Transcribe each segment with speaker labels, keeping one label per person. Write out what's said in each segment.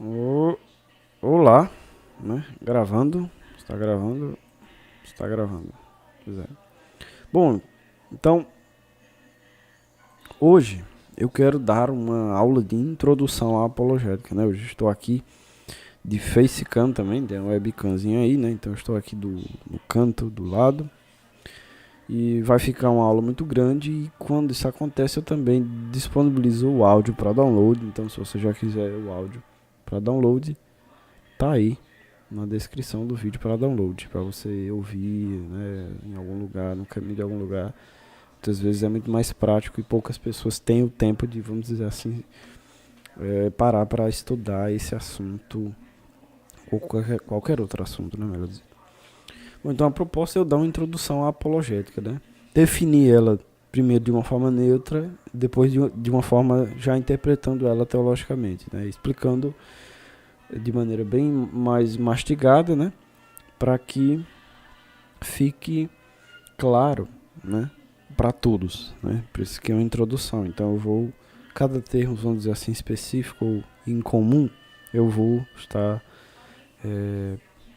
Speaker 1: O- Olá, né? Gravando. Está gravando. Está gravando. Pois é. Bom, então hoje eu quero dar uma aula de introdução à apologética, né? Hoje estou aqui de facecam também, tem uma webcamzinha aí, né? Então eu estou aqui no canto do lado. E vai ficar uma aula muito grande e quando isso acontece eu também disponibilizo o áudio para download. Então se você já quiser o áudio para download, tá aí na descrição do vídeo para download, para você ouvir, né, em algum lugar, no caminho de algum lugar. Muitas vezes é muito mais prático e poucas pessoas têm o tempo de, vamos dizer assim, parar para estudar esse assunto ou qualquer outro assunto, né, melhor dizer. Bom, então a proposta é eu dar uma introdução à apologética, né? Definir ela primeiro de uma forma neutra, depois de uma forma já interpretando ela teologicamente, né? Explicando de maneira bem mais mastigada, né? Para que fique claro, né, para todos, né? Por isso que é uma introdução. Então eu vou cada termo, vamos dizer assim, específico ou incomum, eu vou estar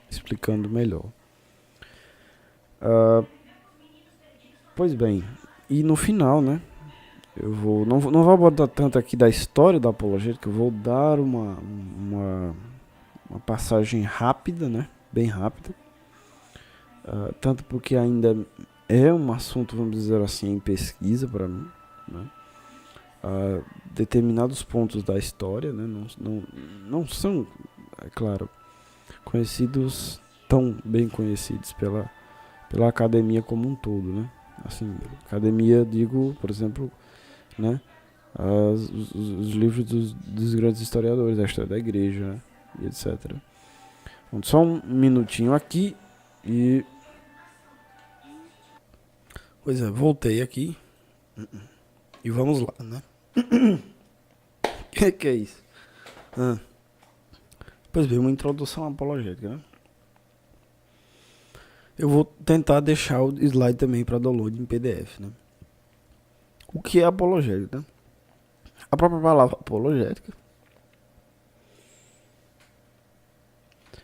Speaker 1: explicando melhor. Uh, Pois bem, e no final, né? Eu vou não vou abordar tanto aqui da história da apologética, eu vou dar uma passagem rápida, né? Bem rápida. Tanto porque ainda é um assunto, vamos dizer assim, em pesquisa para mim, né? Determinados pontos da história, né? Não são, é claro, conhecidos, tão bem conhecidos pela academia como um todo, né? Assim, academia, digo, por exemplo, né? Os livros dos grandes historiadores, a história da igreja, né? E etc. Bom, só um minutinho aqui e... Pois é, voltei aqui e vamos lá, né? Que é isso? Ah, Pois bem, uma introdução apologética, né? Eu vou tentar deixar o slide também para download em PDF, né? O que é apologética, né? A própria palavra apologética,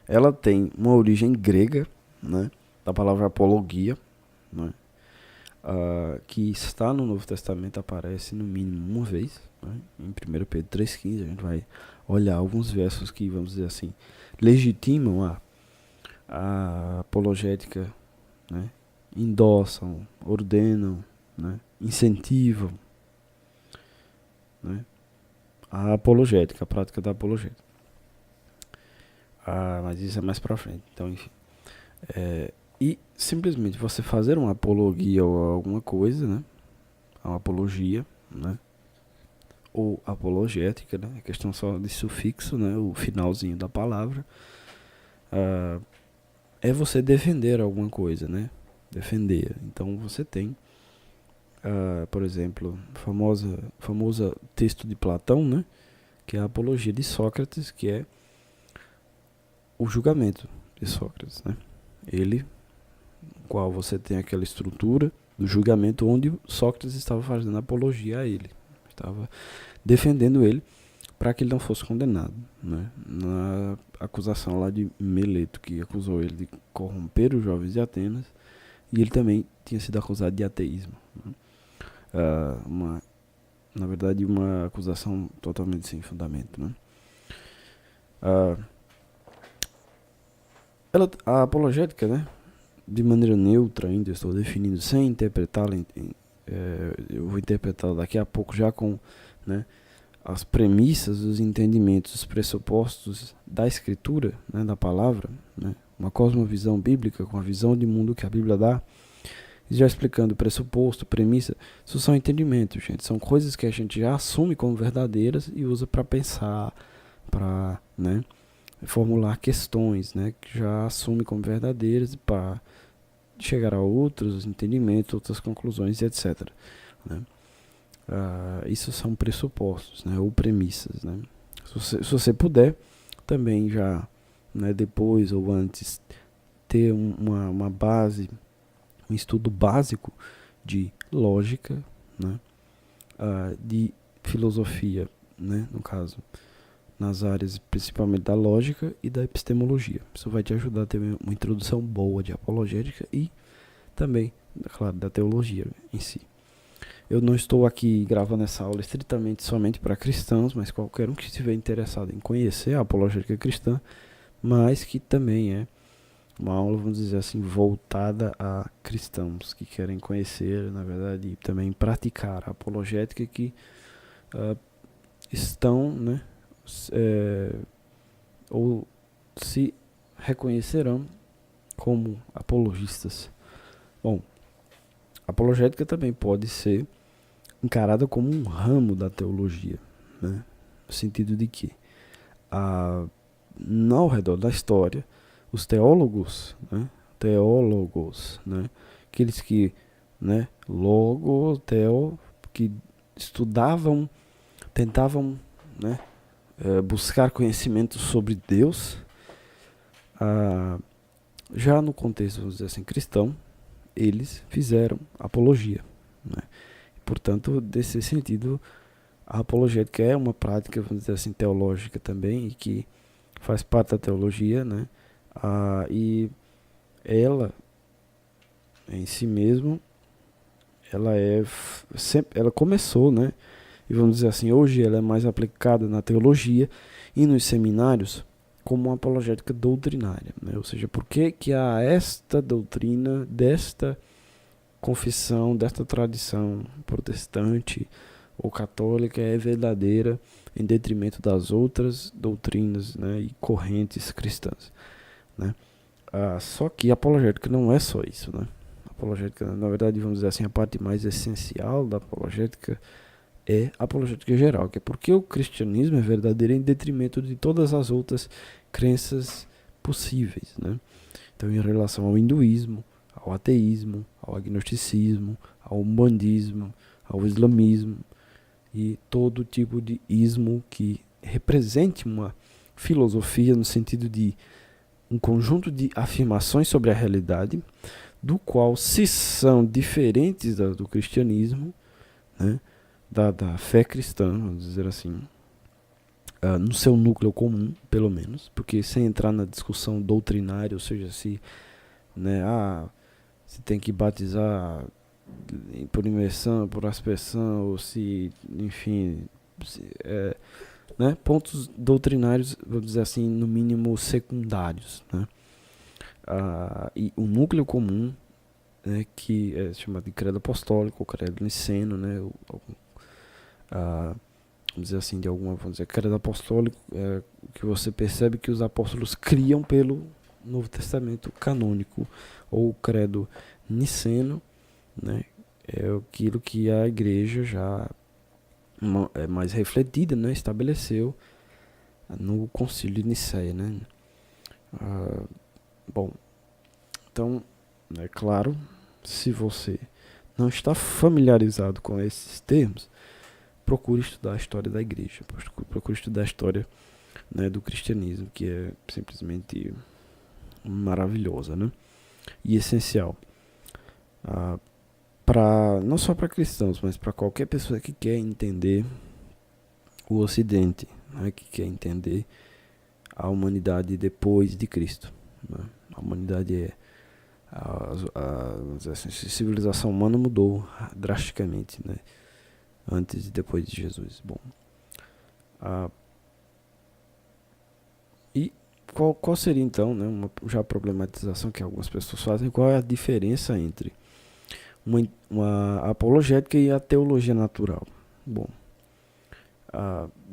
Speaker 1: ela tem uma origem grega, né? Da palavra apologia, né? Que está no Novo Testamento, aparece no mínimo uma vez, né? Em 1 Pedro 3,15, a gente vai olhar alguns versos que, vamos dizer assim, legitimam a apologética, né? Endossam, ordenam, né? Incentivam, né? A apologética, a prática da apologética. Mas isso é mais pra frente, então enfim. E simplesmente você fazer uma apologia ou alguma coisa, né? Uma apologia, né? Ou apologética, né? A questão só de sufixo, né? O finalzinho da palavra. É você defender alguma coisa, né? Defender. Então você tem, por exemplo, famosa texto de Platão, né? Que é a apologia de Sócrates, que é o julgamento de Sócrates, né? Ele, qual você tem aquela estrutura do julgamento onde Sócrates estava fazendo apologia a ele, estava defendendo ele para que ele não fosse condenado, né? Na acusação lá de Meleto, que acusou ele de corromper os jovens de Atenas, e ele também tinha sido acusado de ateísmo, né? Na verdade, uma acusação totalmente sem fundamento, né? A apologética, né, de maneira neutra ainda, estou definindo, sem interpretá-la, eu vou interpretá-la daqui a pouco já com, né, as premissas, os entendimentos, os pressupostos da escritura, né, da palavra, né, uma cosmovisão bíblica com a visão de mundo que a Bíblia dá, e já explicando pressuposto, premissa, isso são entendimentos, gente, são coisas que a gente já assume como verdadeiras e usa para pensar, para, né, formular questões, né, que já assume como verdadeiras para chegar a outros entendimentos, outras conclusões, etc. Né? Isso são pressupostos, né, ou premissas. Né? Se você puder, também já, né, depois ou antes, ter uma base, um estudo básico de lógica, né, de filosofia, né, no caso, nas áreas principalmente da lógica e da epistemologia. Isso vai te ajudar a ter uma introdução boa de apologética e também, claro, da teologia em si. Eu não estou aqui gravando essa aula estritamente somente para cristãos, mas qualquer um que estiver interessado em conhecer a apologética cristã, mas que também é uma aula, vamos dizer assim, voltada a cristãos que querem conhecer, na verdade, e também praticar a apologética, que estão, né, ou se reconhecerão como apologistas. Bom, a apologética também pode ser encarada como um ramo da teologia, né? No sentido de que, ao redor da história, os teólogos, né? Aqueles que, né, que estudavam, tentavam, né, buscar conhecimento sobre Deus, já no contexto, vamos dizer assim, cristão, eles fizeram apologia, né? Portanto, desse sentido, a apologética é uma prática, vamos dizer assim, teológica também, e que faz parte da teologia, né? E ela, em si mesmo, ela começou, né? E vamos dizer assim, hoje ela é mais aplicada na teologia e nos seminários como uma apologética doutrinária, né? Ou seja, por que há esta doutrina desta confissão, desta tradição protestante ou católica é verdadeira em detrimento das outras doutrinas, né, e correntes cristãs, né? Só que a apologética não é só isso, né? A apologética, na verdade, vamos dizer assim, a parte mais essencial da apologética é a apologética geral, que é porque o cristianismo é verdadeiro em detrimento de todas as outras crenças possíveis, né? Então, em relação ao hinduísmo, ao ateísmo, ao agnosticismo, ao umbandismo, ao islamismo e todo tipo de ismo que represente uma filosofia no sentido de um conjunto de afirmações sobre a realidade, do qual, se são diferentes do cristianismo, né, da fé cristã, vamos dizer assim, no seu núcleo comum, pelo menos, porque sem entrar na discussão doutrinária, ou seja, se, né, se tem que batizar por imersão, por aspersão, ou se, enfim, né, pontos doutrinários, vamos dizer assim, no mínimo secundários, né? E o núcleo comum, né, que é chamado de credo apostólico, credo niceno, né, vamos dizer assim, vamos dizer, credo apostólico, que você percebe que os apóstolos criam pelo Novo Testamento canônico, ou credo niceno, né, é aquilo que a igreja já é mais refletida, né, estabeleceu no Concílio de Nicéia, né? Bom, então, é claro, se você não está familiarizado com esses termos, procure estudar a história da igreja, procure estudar a história, né, do cristianismo, que é simplesmente maravilhosa, né, e essencial, não só para cristãos, mas para qualquer pessoa que quer entender o Ocidente, né, que quer entender a humanidade depois de Cristo, né? A humanidade vamos dizer assim, a civilização humana mudou drasticamente, né, antes e depois de Jesus. Bom, e qual seria então, né, já a problematização que algumas pessoas fazem, qual é a diferença entre uma apologética e a teologia natural? Bom,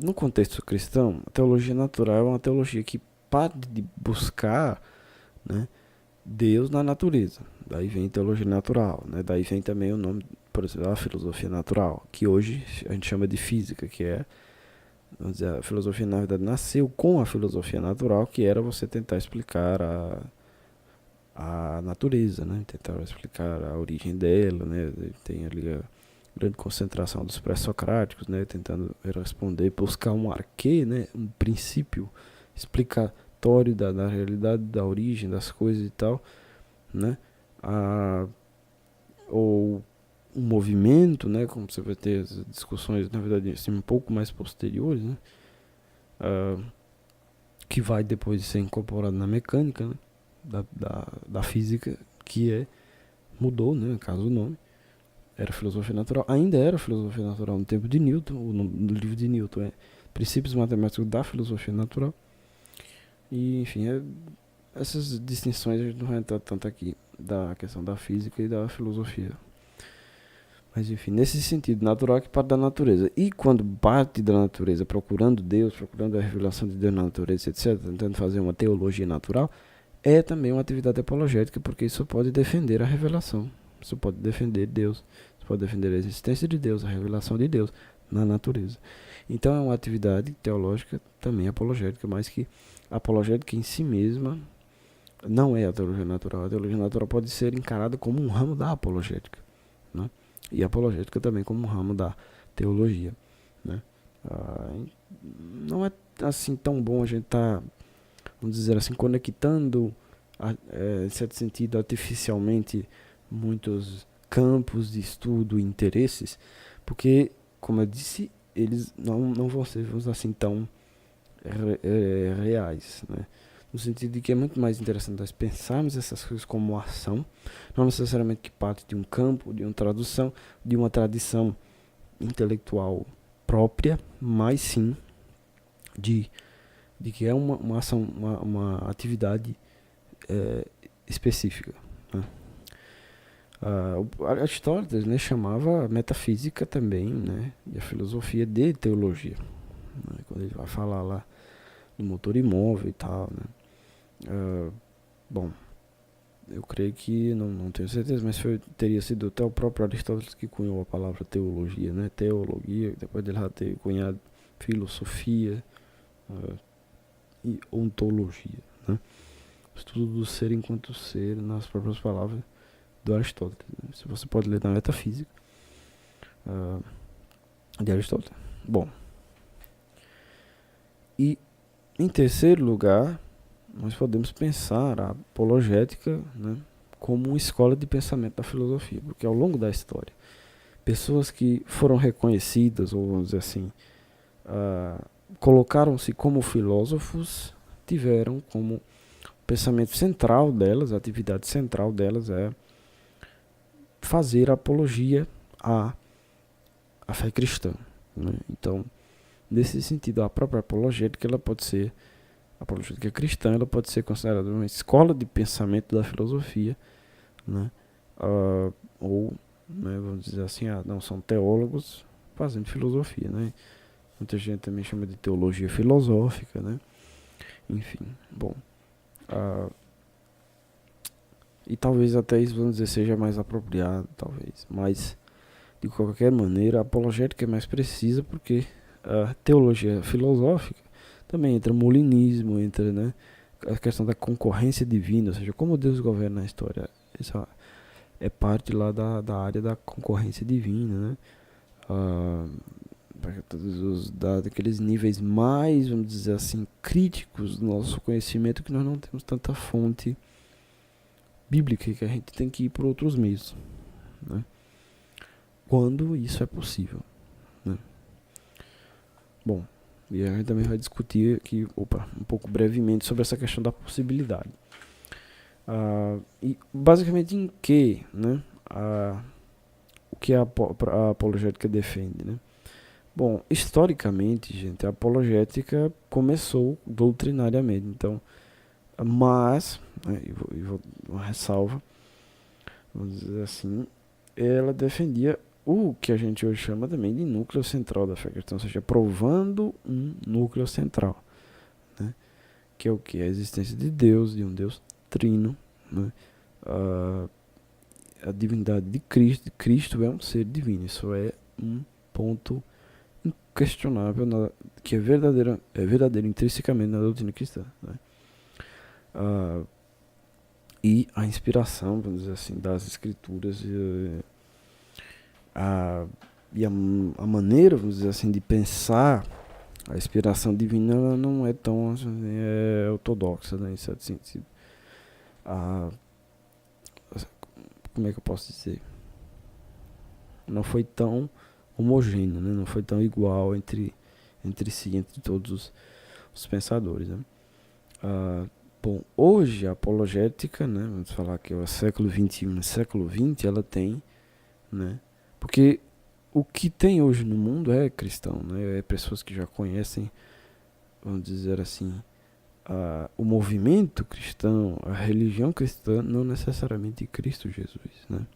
Speaker 1: no contexto cristão, a teologia natural é uma teologia que parte de buscar, né, Deus na natureza. Daí vem teologia natural, né? Daí vem também o nome, por exemplo, a filosofia natural, que hoje a gente chama de física, que é, vamos dizer, a filosofia na verdade nasceu com a filosofia natural, que era você tentar explicar a natureza, né? Tentar explicar a origem dela, né? Tem ali a grande concentração dos pré-socráticos, né? Tentando responder, buscar um arquê, né? Um princípio explicatório da realidade, da origem das coisas e tal, né? Ou um movimento, né? Como você vai ter as discussões, na verdade, assim, um pouco mais posteriores, né? ah, que vai depois ser incorporado na mecânica, né, da física, mudou, né, no caso o nome, era filosofia natural, ainda era filosofia natural no tempo de Newton, no livro de Newton é Princípios Matemáticos da Filosofia Natural, e enfim, essas distinções a gente não vai entrar tanto aqui, da questão da física e da filosofia. Mas enfim, nesse sentido, natural é que parte da natureza. E quando parte da natureza, procurando Deus, procurando a revelação de Deus na natureza, etc., tentando fazer uma teologia natural, é também uma atividade apologética, porque isso pode defender a revelação. Isso pode defender Deus. Isso pode defender a existência de Deus, a revelação de Deus na natureza. Então é uma atividade teológica também apologética, mas que a apologética em si mesma não é a teologia natural. A teologia natural pode ser encarada como um ramo da apologética, né? E a apologética também como um ramo da teologia, né? Não é assim tão bom a gente estar, vamos dizer assim, conectando, em certo sentido, artificialmente muitos campos de estudo e interesses, porque, como eu disse, eles não vão ser, vamos dizer assim, tão reais, né? No sentido de que é muito mais interessante nós pensarmos essas coisas como ação, não necessariamente que parte de um campo, de uma tradução, de uma tradição intelectual própria, mas sim de que é uma ação, uma atividade específica, né? Aristóteles, né, chamava a metafísica também, né, e a filosofia de teologia, né, quando ele vai falar lá do motor imóvel e tal, né. Bom, eu creio que, não tenho certeza, mas teria sido até o próprio Aristóteles que cunhou a palavra teologia, né? Teologia, depois dele já ter cunhado filosofia e ontologia, né? Estudo do ser enquanto ser, nas próprias palavras do Aristóteles, né? Se você pode ler na Metafísica de Aristóteles. Bom, e em terceiro lugar, nós podemos pensar a apologética, né, como uma escola de pensamento da filosofia, porque ao longo da história, pessoas que foram reconhecidas, ou vamos dizer assim, colocaram-se como filósofos, tiveram como pensamento central delas, a atividade central delas é fazer apologia à fé cristã, né? Então, nesse sentido, a própria apologética, ela pode ser, a apologética cristã, ela pode ser considerada uma escola de pensamento da filosofia, né? Ou, né, vamos dizer assim, não são teólogos fazendo filosofia, né? Muita gente também chama de teologia filosófica, né? Enfim, bom, e talvez até isso, vamos dizer, seja mais apropriado, talvez, mas de qualquer maneira a apologética é mais precisa, porque a teologia filosófica também entra molinismo, entra, né, a questão da concorrência divina, ou seja, como Deus governa a história. Essa é parte lá da área da concorrência divina, né? Daqueles níveis mais, vamos dizer assim, críticos do nosso conhecimento, que nós não temos tanta fonte bíblica, que a gente tem que ir por outros meios, né? Quando isso é possível, né? Bom, e a gente também vai discutir aqui, um pouco brevemente sobre essa questão da possibilidade. E basicamente em que, né, o que a apologética defende, né? Bom, historicamente, gente, a apologética começou doutrinariamente, então, mas, né, uma ressalva, vamos dizer assim, ela defendia o que a gente hoje chama também de núcleo central da fé cristã, ou seja, provando um núcleo central, né, que é o que? A existência de Deus, de um Deus trino, né, a divindade de Cristo. Cristo é um ser divino, isso é um ponto inquestionável, que é verdadeiro intrinsecamente na doutrina cristã, né? E a inspiração, vamos dizer assim, das escrituras e a maneira, vamos dizer assim, de pensar a inspiração divina, ela não é tão assim, ortodoxa, né, em certo sentido. Como é que eu posso dizer? Não foi tão homogêneo, né? Não foi tão igual entre si, entre todos os pensadores, né? Bom, hoje a apologética, né, vamos falar que é o século XXI, século XX, ela tem, né, porque o que tem hoje no mundo é cristão, né, é pessoas que já conhecem, vamos dizer assim, o movimento cristão, a religião cristã, não necessariamente Cristo Jesus, né?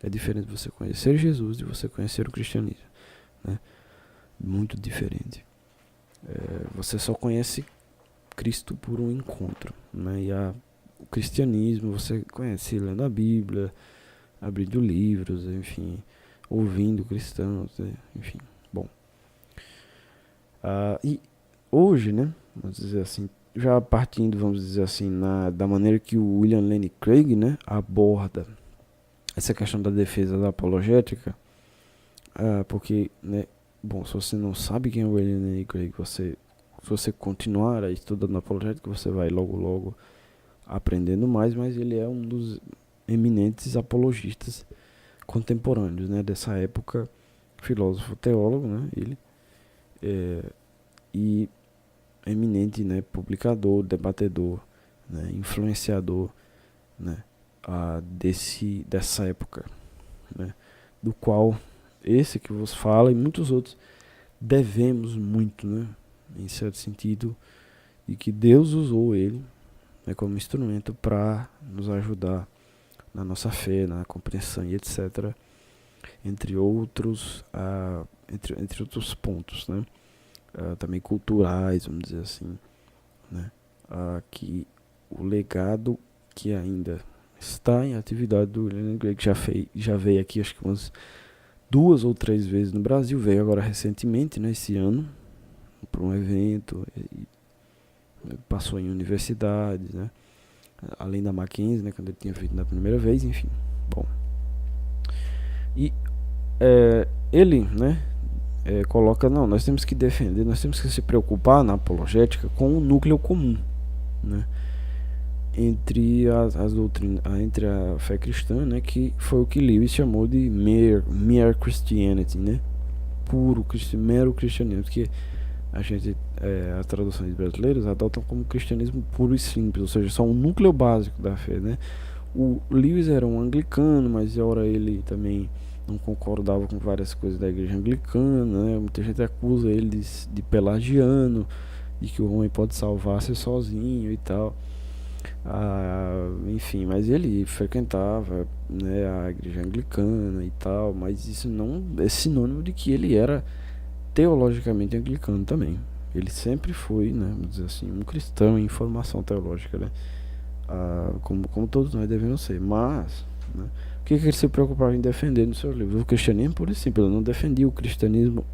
Speaker 1: É diferente você conhecer Jesus de você conhecer o cristianismo, né? Muito diferente. Você só conhece Cristo por um encontro, né? E o cristianismo você conhece lendo a Bíblia, abrindo livros, enfim, ouvindo cristãos, né? Enfim, bom. E hoje, né, vamos dizer assim, já partindo, vamos dizer assim, da maneira que o William Lane Craig, né, aborda essa questão da defesa da apologética, porque, né, bom, se você não sabe quem é o William Lane Craig, se você continuar a estudar na apologética, você vai logo aprendendo mais, mas ele é um dos eminentes apologistas contemporâneos, né, dessa época, filósofo, teólogo, né, ele e eminente, né, publicador, debatedor, né, influenciador, né, dessa época, né, do qual esse que vos fala e muitos outros devemos muito, né, em certo sentido, e que Deus usou ele, né, como instrumento para nos ajudar na nossa fé, na compreensão e etc., entre outros pontos, né, também culturais, vamos dizer assim, né, que o legado que ainda está em atividade do William Craig já veio aqui, acho que umas 2 ou 3 vezes no Brasil, veio agora recentemente, né, esse ano, para um evento, passou em universidades, né, além da Mackenzie, né, quando ele tinha feito na primeira vez, enfim, bom. E ele, né, coloca, não, nós temos que defender, nós temos que se preocupar na apologética com o núcleo comum, né, entre as doutrinas, entre a fé cristã, né, que foi o que Lewis chamou de mere Christianity, né, mero cristianismo, que as traduções brasileiras adotam como cristianismo puro e simples, ou seja, só um núcleo básico da fé, né. O Lewis era um anglicano, mas ora ele também não concordava com várias coisas da igreja anglicana, né? Muita gente acusa ele de pelagiano, de que o homem pode salvar-se sozinho e tal. Enfim, mas ele frequentava, né, a igreja anglicana e tal, mas isso não é sinônimo de que ele era teologicamente anglicano também. Ele sempre foi, né, vamos dizer assim, um cristão em formação teológica, né? Como todos nós devemos ser, mas, né, o que ele se preocupava em defender nos seus livros? O cristianismo, por exemplo, ele não defendia o cristianismo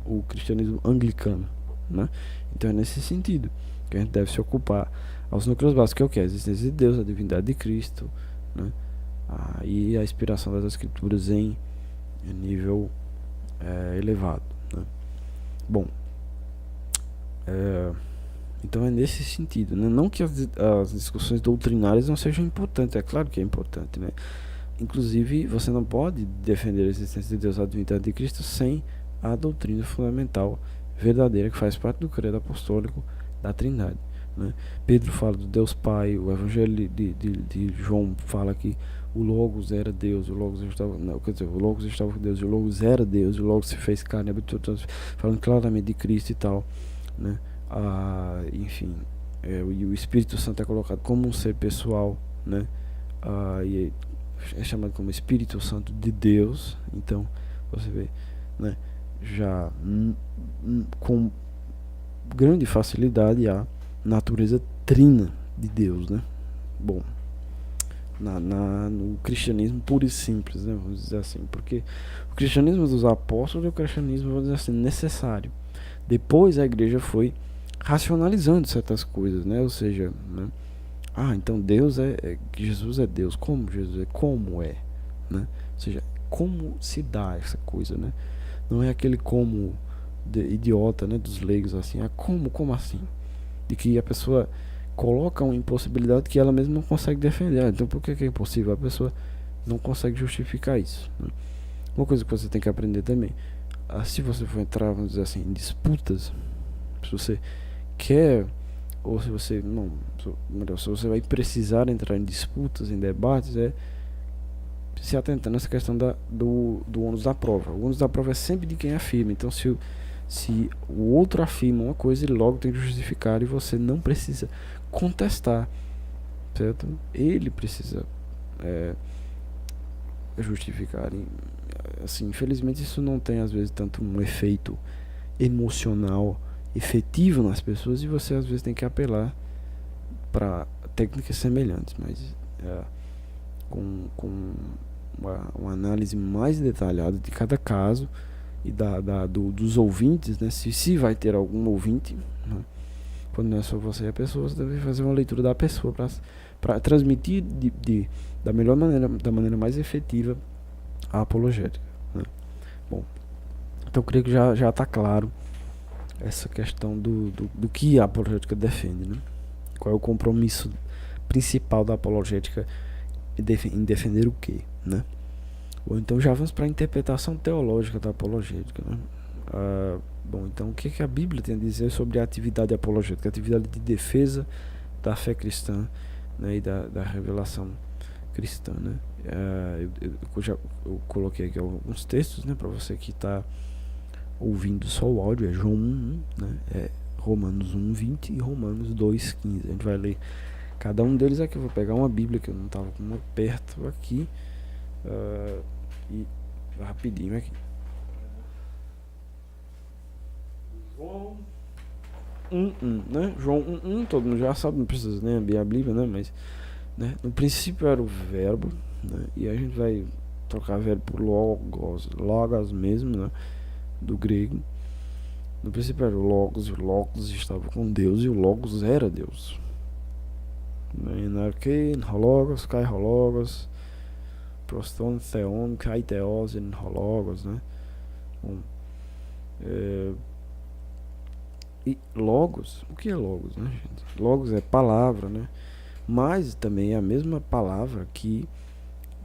Speaker 1: anglicano, né? Então é nesse sentido que a gente deve se ocupar aos núcleos básicos, que é o que? A existência de Deus, a divindade de Cristo, né? E a inspiração das escrituras em nível elevado, né? Bom, então é nesse sentido, né? Não que as discussões doutrinárias não sejam importantes, é claro que é importante, né? Inclusive, você não pode defender a existência de Deus, a divindade de Cristo, sem a doutrina fundamental verdadeira que faz parte do credo apostólico da Trindade, né? Pedro fala do Deus Pai, o Evangelho de João fala que o Logos era Deus, o Logos estava, não, quer dizer, o Logos estava com Deus, o Logos era Deus, o Logos se fez carne, falando claramente de Cristo e tal, né? Enfim, e o Espírito Santo é colocado como um ser pessoal, né? E é chamado como Espírito Santo de Deus. Então você vê, né, já com grande facilidade a natureza trina de Deus, né? Bom, no cristianismo puro e simples, né, vamos dizer assim, porque o cristianismo dos apóstolos é o cristianismo, vamos dizer assim, necessário. Depois a igreja foi racionalizando certas coisas, né? Ou seja, né, então Deus Jesus é Deus. Como Jesus é? Como é? Né? Ou seja, como se dá essa coisa, né? Não é aquele como idiota, né, dos leigos, assim. Como assim? De que a pessoa coloca uma impossibilidade que ela mesma não consegue defender. Então por que é impossível? A pessoa não consegue justificar isso, né? Uma coisa que você tem que aprender também, se você for entrar, vamos dizer assim, em disputas, se você quer ou se você não, melhor, se você vai precisar entrar em disputas, em debates, se atentando nessa questão do ônus da prova. O ônus da prova é sempre de quem afirma. Então, se o outro afirma uma coisa, ele logo tem que justificar e você não precisa contestar, certo? Ele precisa justificar. E, assim, infelizmente isso não tem às vezes tanto um efeito emocional efetivo nas pessoas, e você às vezes tem que apelar para técnicas semelhantes, mas com uma análise mais detalhada de cada caso e dos ouvintes, né? Se vai ter algum ouvinte, né? Quando não é só você e a pessoa, você deve fazer uma leitura da pessoa para transmitir da melhor maneira, da maneira mais efetiva a apologética, né? Bom, então eu creio que já está claro essa questão do que a apologética defende, né? Qual é o compromisso principal da apologética em defender o quê, né? Bom, então já vamos para a interpretação teológica da apologética, né? Bom, então o que a Bíblia tem a dizer sobre a atividade apologética, a atividade de defesa da fé cristã, né, e da revelação cristã, né? Eu coloquei aqui alguns textos, né, para você que está ouvindo só o áudio. É João 1, né, Romanos 1:20 e Romanos 2:15. A gente vai ler cada um deles aqui. Eu vou pegar uma Bíblia que eu não estava com uma perto aqui, e rapidinho aqui. João 1:1, né? João 1:1, todo mundo já sabe, não precisa nem abrir a Bíblia, né? Mas, né, no princípio era o verbo, né? E a gente vai trocar verbo por logos mesmo, né? Do grego. No princípio era o Logos estava com Deus e o Logos era Deus. Enarque, Logos, Kai Logos, Proston, Theon, Kai Theos, Logos, né? Bom, e Logos, o que é Logos, né, gente? Logos é palavra, né? Mas também é a mesma palavra que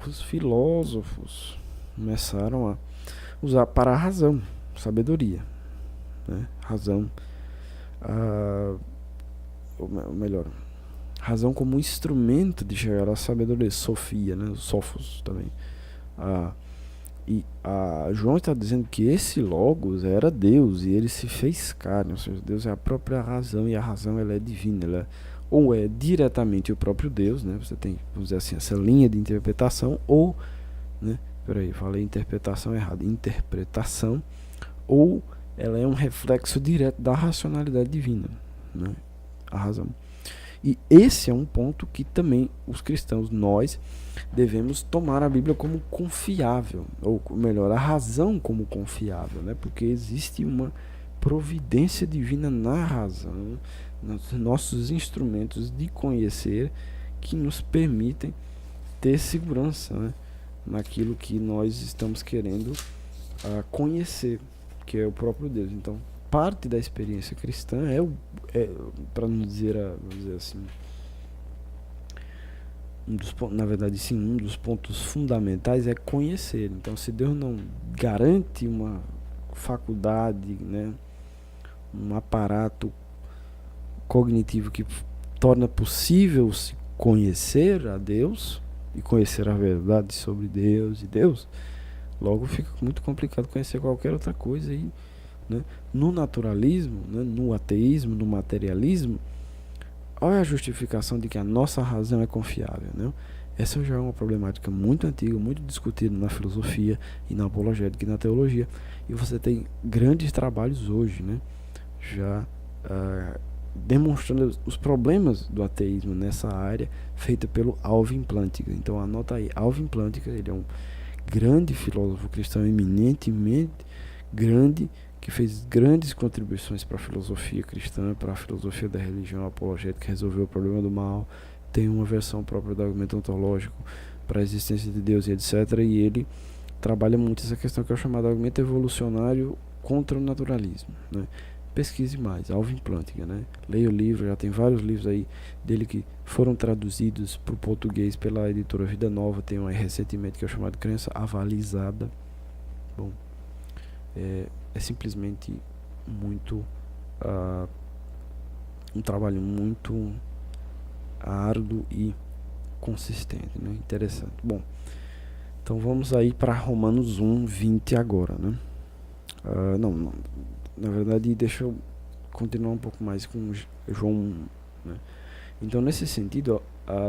Speaker 1: os filósofos começaram a usar para a razão, sabedoria, né? Razão, ou melhor, razão como instrumento de chegar à sabedoria, sofia, né? Sofos também. E João está dizendo que esse Logos era Deus e ele se fez carne, ou seja, Deus é a própria razão, e a razão ela é divina, ela ou é diretamente o próprio Deus, né? Você tem, vamos dizer assim, essa linha de interpretação, ou, né? Peraí, falei interpretação errada, interpretação, ou ela é um reflexo direto da racionalidade divina, né? A razão. E esse é um ponto que também os cristãos, nós, devemos tomar a Bíblia como confiável, ou melhor, a razão como confiável, né? Porque existe uma providência divina na razão, nos nossos instrumentos de conhecer, que nos permitem ter segurança, né, naquilo que nós estamos querendo conhecer, que é o próprio Deus. Então, parte da experiência cristã para não dizer, vamos dizer assim, na verdade sim, um dos pontos fundamentais é conhecer. Então, se Deus não garante uma faculdade, né, um aparato cognitivo que torna possível se conhecer a Deus e conhecer a verdade sobre Deus e Deus, logo fica muito complicado conhecer qualquer outra coisa. E, né, no naturalismo, né, no ateísmo, no materialismo, olha a justificação de que a nossa razão é confiável, né? Essa já é uma problemática muito antiga, muito discutida na filosofia e na apologética e na teologia, e você tem grandes trabalhos hoje, né, já demonstrando os problemas do ateísmo nessa área, feita pelo Alvin Plantinga. Então anota aí, Alvin Plantinga, ele é um grande filósofo cristão, eminentemente grande, que fez grandes contribuições para a filosofia cristã, para a filosofia da religião apologética, resolveu o problema do mal, tem uma versão própria do argumento ontológico para a existência de Deus e etc. E ele trabalha muito essa questão que é o chamado argumento evolucionário contra o naturalismo, né? Pesquise mais, Alvin Plantinga, né? Leia o livro, já tem vários livros aí dele que foram traduzidos para o português pela editora Vida Nova. Tem um aí recentemente que é o chamado Crença Avalizada. Bom, é simplesmente muito um trabalho muito árduo e consistente, né? Interessante. Bom, então vamos aí para Romanos 1:20 agora, né? Não, na verdade, deixa eu continuar um pouco mais com João 1, né? Então, nesse sentido,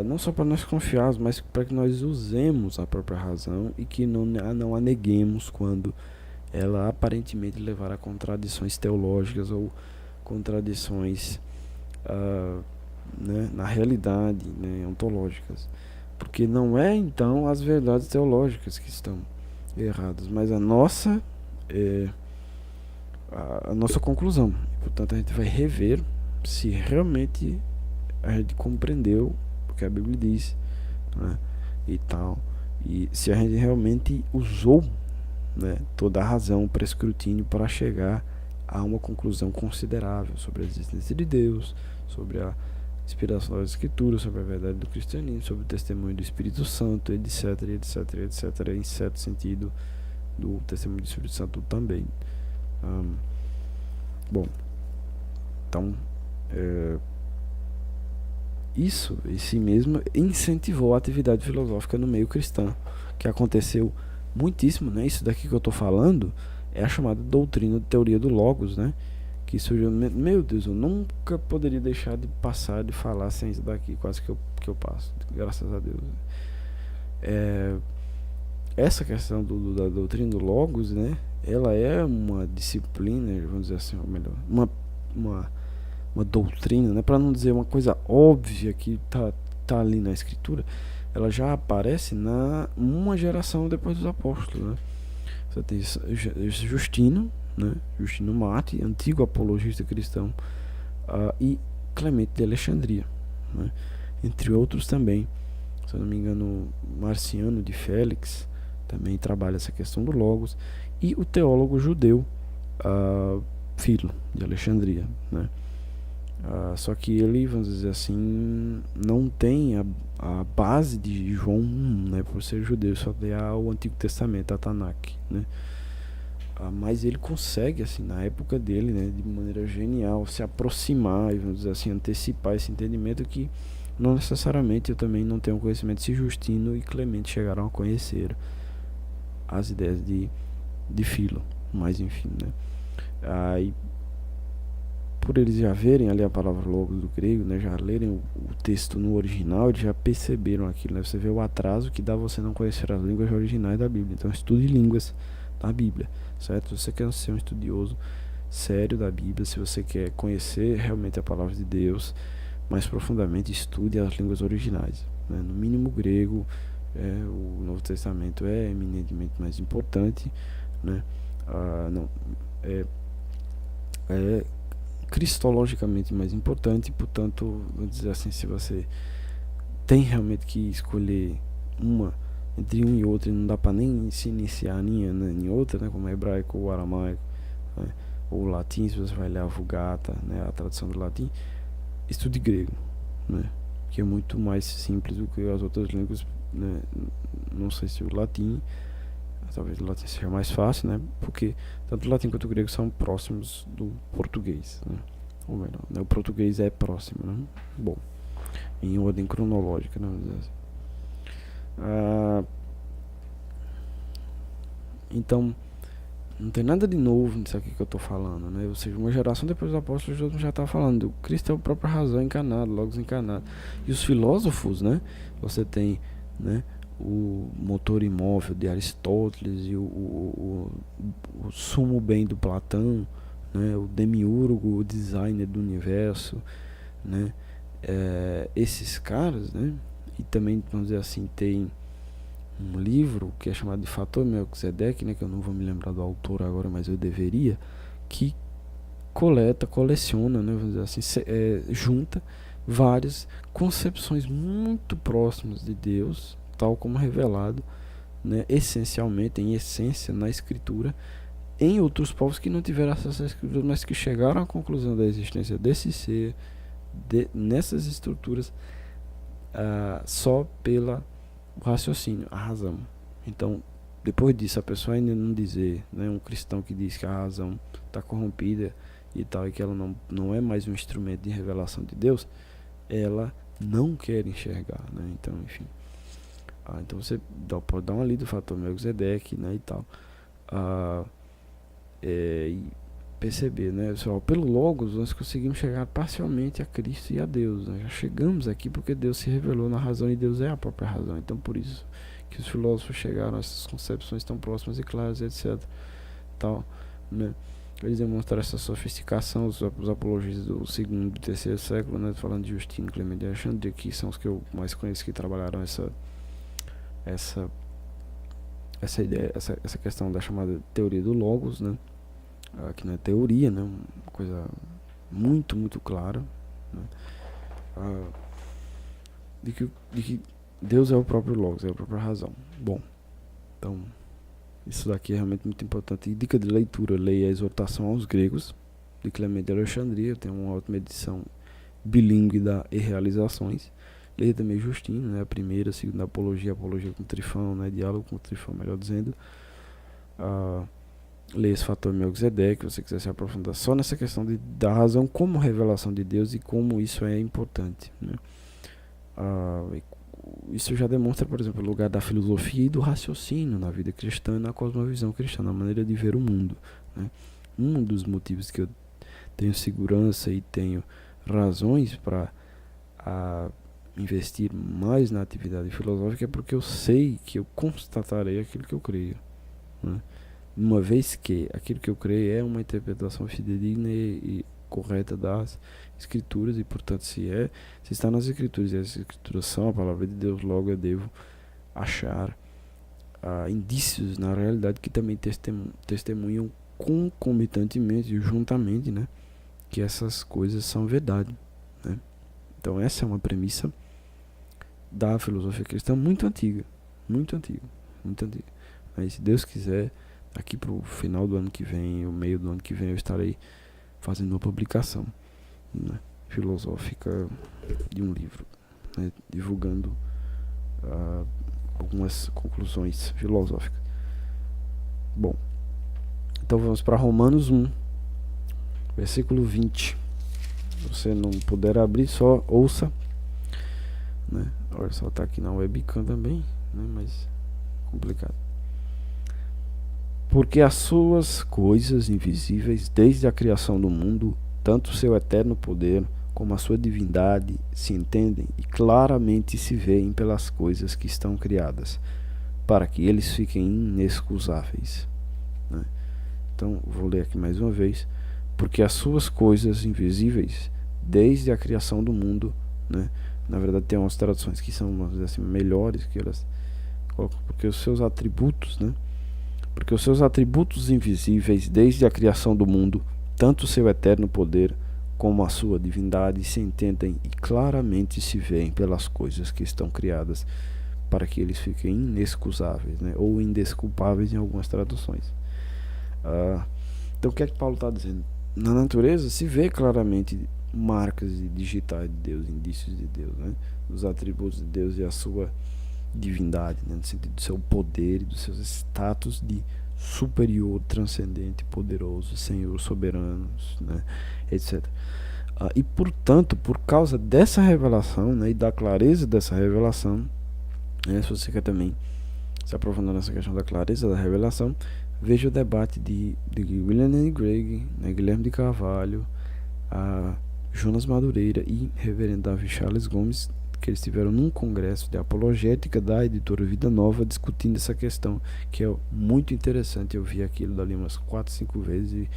Speaker 1: não só para nós confiarmos, mas para que nós usemos a própria razão e que não a neguemos quando ela aparentemente levar a contradições teológicas ou contradições, né, na realidade, né, ontológicas. Porque não é então as verdades teológicas que estão erradas, mas a nossa conclusão. Portanto, a gente vai rever se realmente a gente compreendeu o que a Bíblia diz, né, e tal, e se a gente realmente usou, né, toda a razão para escrutínio para chegar a uma conclusão considerável sobre a existência de Deus, sobre a inspiração das Escrituras, sobre a verdade do cristianismo, sobre o testemunho do Espírito Santo, etc, etc, etc, em certo sentido do testemunho do Espírito Santo também. Bom, então isso em si mesmo incentivou a atividade filosófica no meio cristão, que aconteceu muitíssimo, né? Isso daqui que eu estou falando é a chamada doutrina de teoria do Logos, né? Que surgiu, meu Deus, eu nunca poderia deixar de passar de falar sem isso daqui, quase que eu passo, graças a Deus. Essa questão da doutrina do Logos, né? Ela é uma disciplina, vamos dizer assim, ou melhor, uma doutrina, né? Para não dizer uma coisa óbvia que tá ali na escritura, ela já aparece uma geração depois dos apóstolos, né? Você tem Justino, né? Justino Marte, antigo apologista cristão, e Clemente de Alexandria, né? Entre outros também. Se eu não me engano, Marciano de Félix também trabalha essa questão do Logos, e o teólogo judeu Filo de Alexandria, né? Só que ele, vamos dizer assim, não tem a base de João 1, né, por ser judeu, só tem o Antigo Testamento, a Tanakh, né? Mas ele consegue, assim, na época dele, né, de maneira genial, se aproximar e, vamos dizer assim, antecipar esse entendimento que não necessariamente eu também não tenho conhecimento se Justino e Clemente chegaram a conhecer as ideias de Filo, mas enfim, né? Aí, por eles já verem ali a palavra logos do grego, né, já lerem o texto no original, eles já perceberam aquilo, né? Você vê o atraso que dá você não conhecer as línguas originais da Bíblia. Então estude línguas da Bíblia, certo? Se você quer ser um estudioso sério da Bíblia, se você quer conhecer realmente a palavra de Deus mais profundamente, estude as línguas originais, né? No mínimo grego. O Novo Testamento é eminentemente mais importante, né? Não, é cristologicamente mais importante, portanto, vou dizer assim, se você tem realmente que escolher uma entre um e outro, e não dá para nem se iniciar em outra, né, como hebraico ou aramaico, né, ou latim, se você vai ler a Vulgata, né, a tradução do latim, estude grego, né, que é muito mais simples do que as outras línguas, né. Não sei se o latim, talvez o latim seja mais fácil, né? Porque tanto o latim quanto o grego são próximos do português, né? Ou melhor, né? O português é próximo, né? Bom, em ordem cronológica, né? Então, não tem nada de novo nisso aqui que eu estou falando, né? Ou seja, uma geração depois dos apóstolos já estava falando. O Cristo é a própria razão encarnado, logos encarnado. E os filósofos, né? Você tem, né, o motor imóvel de Aristóteles e o sumo bem do Platão, né? O demiurgo, o designer do universo, né? Esses caras, né? E também, vamos dizer assim, tem um livro que é chamado de Fator Melquisedeque, né, que eu não vou me lembrar do autor agora, mas eu deveria, que coleciona, né, vamos dizer assim, junta várias concepções muito próximas de Deus, tal como revelado, né, essencialmente, em essência, na Escritura, em outros povos que não tiveram acesso à Escritura, mas que chegaram à conclusão da existência desse ser, nessas estruturas, só pela o raciocínio, a razão. Então, depois disso, a pessoa ainda não dizer, né, um cristão que diz que a razão está corrompida e tal, e que ela não é mais um instrumento de revelação de Deus, ela não quer enxergar, né? Então, enfim. Então você pode dar uma lida do fator Melquisedeque, né, e tal. E perceber, né, pessoal, pelo Logos nós conseguimos chegar parcialmente a Cristo e a Deus, né? Já chegamos aqui porque Deus se revelou na razão e Deus é a própria razão. Então por isso que os filósofos chegaram a essas concepções tão próximas e claras, etc. Tal, né? Eles demonstraram essa sofisticação, os apologistas do segundo e terceiro século, né, falando de Justino, Clemente de Alexandria, que são os que eu mais conheço que trabalharam essa ideia, essa questão da chamada teoria do Logos, né? Que não é teoria, né? Uma coisa muito, muito clara, né? De que Deus é o próprio Logos, é a própria razão. Bom, então isso daqui é realmente muito importante. E dica de leitura: leia a Exortação aos Gregos, de Clemente de Alexandria. Tem uma ótima edição bilíngue da E Realizações. Leia também Justino, né? A primeira, a segunda apologia com Trifão, né? Diálogo com Trifão, melhor dizendo. Leia esse fator Melquisedeque, se você quiser se aprofundar só nessa questão da razão como revelação de Deus e como isso é importante, né? Isso já demonstra, por exemplo, o lugar da filosofia e do raciocínio na vida cristã e na cosmovisão cristã, na maneira de ver o mundo, né? Um dos motivos que eu tenho segurança e tenho razões para investir mais na atividade filosófica é porque eu sei que eu constatarei aquilo que eu creio, né? Uma vez que aquilo que eu creio é uma interpretação fidedigna e correta das Escrituras, e portanto se está nas Escrituras e as Escrituras são a palavra de Deus, logo eu devo achar indícios na realidade que também testemunham concomitantemente e juntamente, né, que essas coisas são verdade, né? Então essa é uma premissa da filosofia cristã muito antiga, muito antiga, muito antiga. Mas se Deus quiser, aqui para o final do ano que vem, o meio do ano que vem, eu estarei fazendo uma publicação, né, filosófica de um livro, né, divulgando algumas conclusões filosóficas. Bom, então vamos para Romanos 1, versículo 20. Se você não puder abrir, só ouça, né? Olha só, tá aqui na webcam também, né, mas complicado. Porque as suas coisas invisíveis, desde a criação do mundo, tanto o seu eterno poder como a sua divindade, se entendem e claramente se veem pelas coisas que estão criadas, para que eles fiquem inexcusáveis, né? Então, vou ler aqui mais uma vez. Porque as suas coisas invisíveis, desde a criação do mundo, né? Na verdade, tem umas traduções que são, vamos dizer assim, melhores, que elas colocam, porque os seus atributos, né? Porque os seus atributos invisíveis, desde a criação do mundo, tanto o seu eterno poder como a sua divindade, se entendem e claramente se veem pelas coisas que estão criadas, para que eles fiquem inexcusáveis, né? Ou indesculpáveis em algumas traduções. Então o que é que Paulo está dizendo? Na natureza se vê claramente marcas digitais de Deus, indícios de Deus, né? Dos atributos de Deus e a sua divindade, né? No sentido do seu poder e dos seus status de superior, transcendente, poderoso, Senhor, soberano, né? Etc. E portanto, por causa dessa revelação, né? E da clareza dessa revelação, né? Se você quer também se aprofundar nessa questão da clareza da revelação, veja o debate de William Lane Craig, né, Guilherme de Carvalho, Jonas Madureira e reverendo Davi Charles Gomes, que eles tiveram num congresso de apologética da editora Vida Nova, discutindo essa questão, que é muito interessante. Eu vi aquilo dali umas 4, 5 vezes e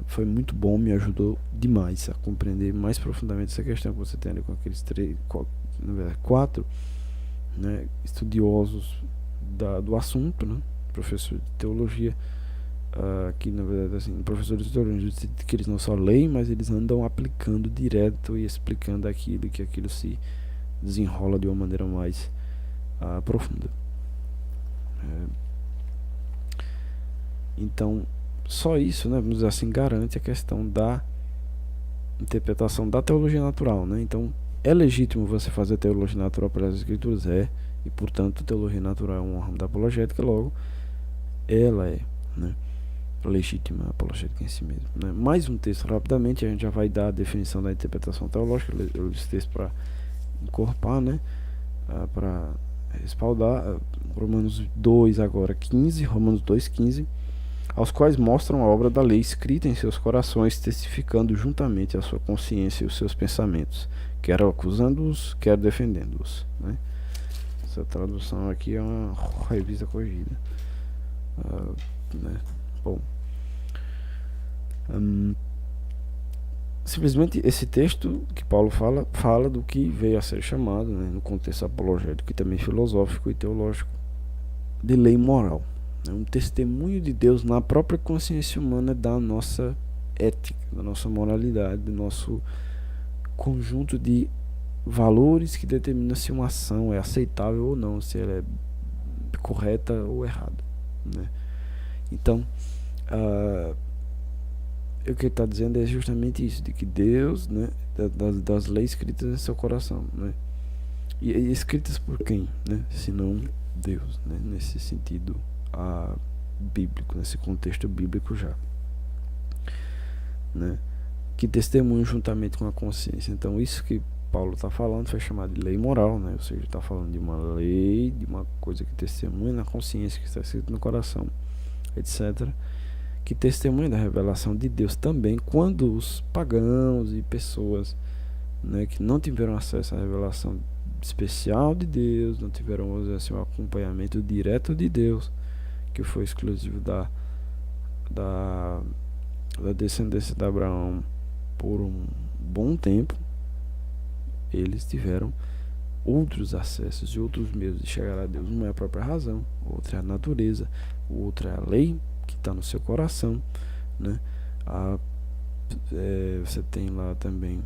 Speaker 1: foi muito bom, me ajudou demais a compreender mais profundamente essa questão que você tem ali com aqueles 4, né, estudiosos do assunto, né, professor de teologia, que na verdade, assim, professores de teologia, que eles não só leem, mas eles andam aplicando direto e explicando aquilo, que aquilo se desenrola de uma maneira mais profunda. Então, só isso, né, vamos dizer assim, garante a questão da interpretação da teologia natural, né? Então, é legítimo você fazer teologia natural pelas escrituras? E portanto, teologia natural é um ramo da apologética, logo ela é, né, legítima apologética em si mesmo, né? Mais um texto rapidamente, a gente já vai dar a definição da interpretação teológica, esse texto para encorpar, né? Para respaldar. Romanos 2 agora 15, Romanos 2:15, aos quais mostram a obra da lei escrita em seus corações, testificando juntamente a sua consciência e os seus pensamentos, quer acusando-os, quer defendendo-os, né? Essa tradução aqui é uma revista corrigida, né? Bom, simplesmente esse texto que Paulo fala do que veio a ser chamado, né, no contexto apologético e também filosófico e teológico, de lei moral. É um testemunho de Deus na própria consciência humana da nossa ética, da nossa moralidade, do nosso conjunto de valores que determina se uma ação é aceitável ou não, se ela é correta ou errada, né? Então, o que ele está dizendo é justamente isso, de que Deus, né, das leis escritas em seu coração, né? E escritas por quem, né? Senão Deus, né? Nesse sentido bíblico, nesse contexto bíblico já, né? Que testemunham juntamente com a consciência. Então isso que Paulo está falando foi chamado de lei moral, né? Ou seja, está falando de uma lei, de uma coisa que testemunha na consciência, que está escrito no coração, etc., que testemunha da revelação de Deus também, quando os pagãos e pessoas, né, que não tiveram acesso à revelação especial de Deus, não tiveram, vamos dizer assim, um acompanhamento direto de Deus, que foi exclusivo da descendência de Abraão por um bom tempo, eles tiveram outros acessos e outros meios de chegar a Deus. Uma é a própria razão, outra é a natureza, outra é a lei que está no seu coração, né? Você tem lá também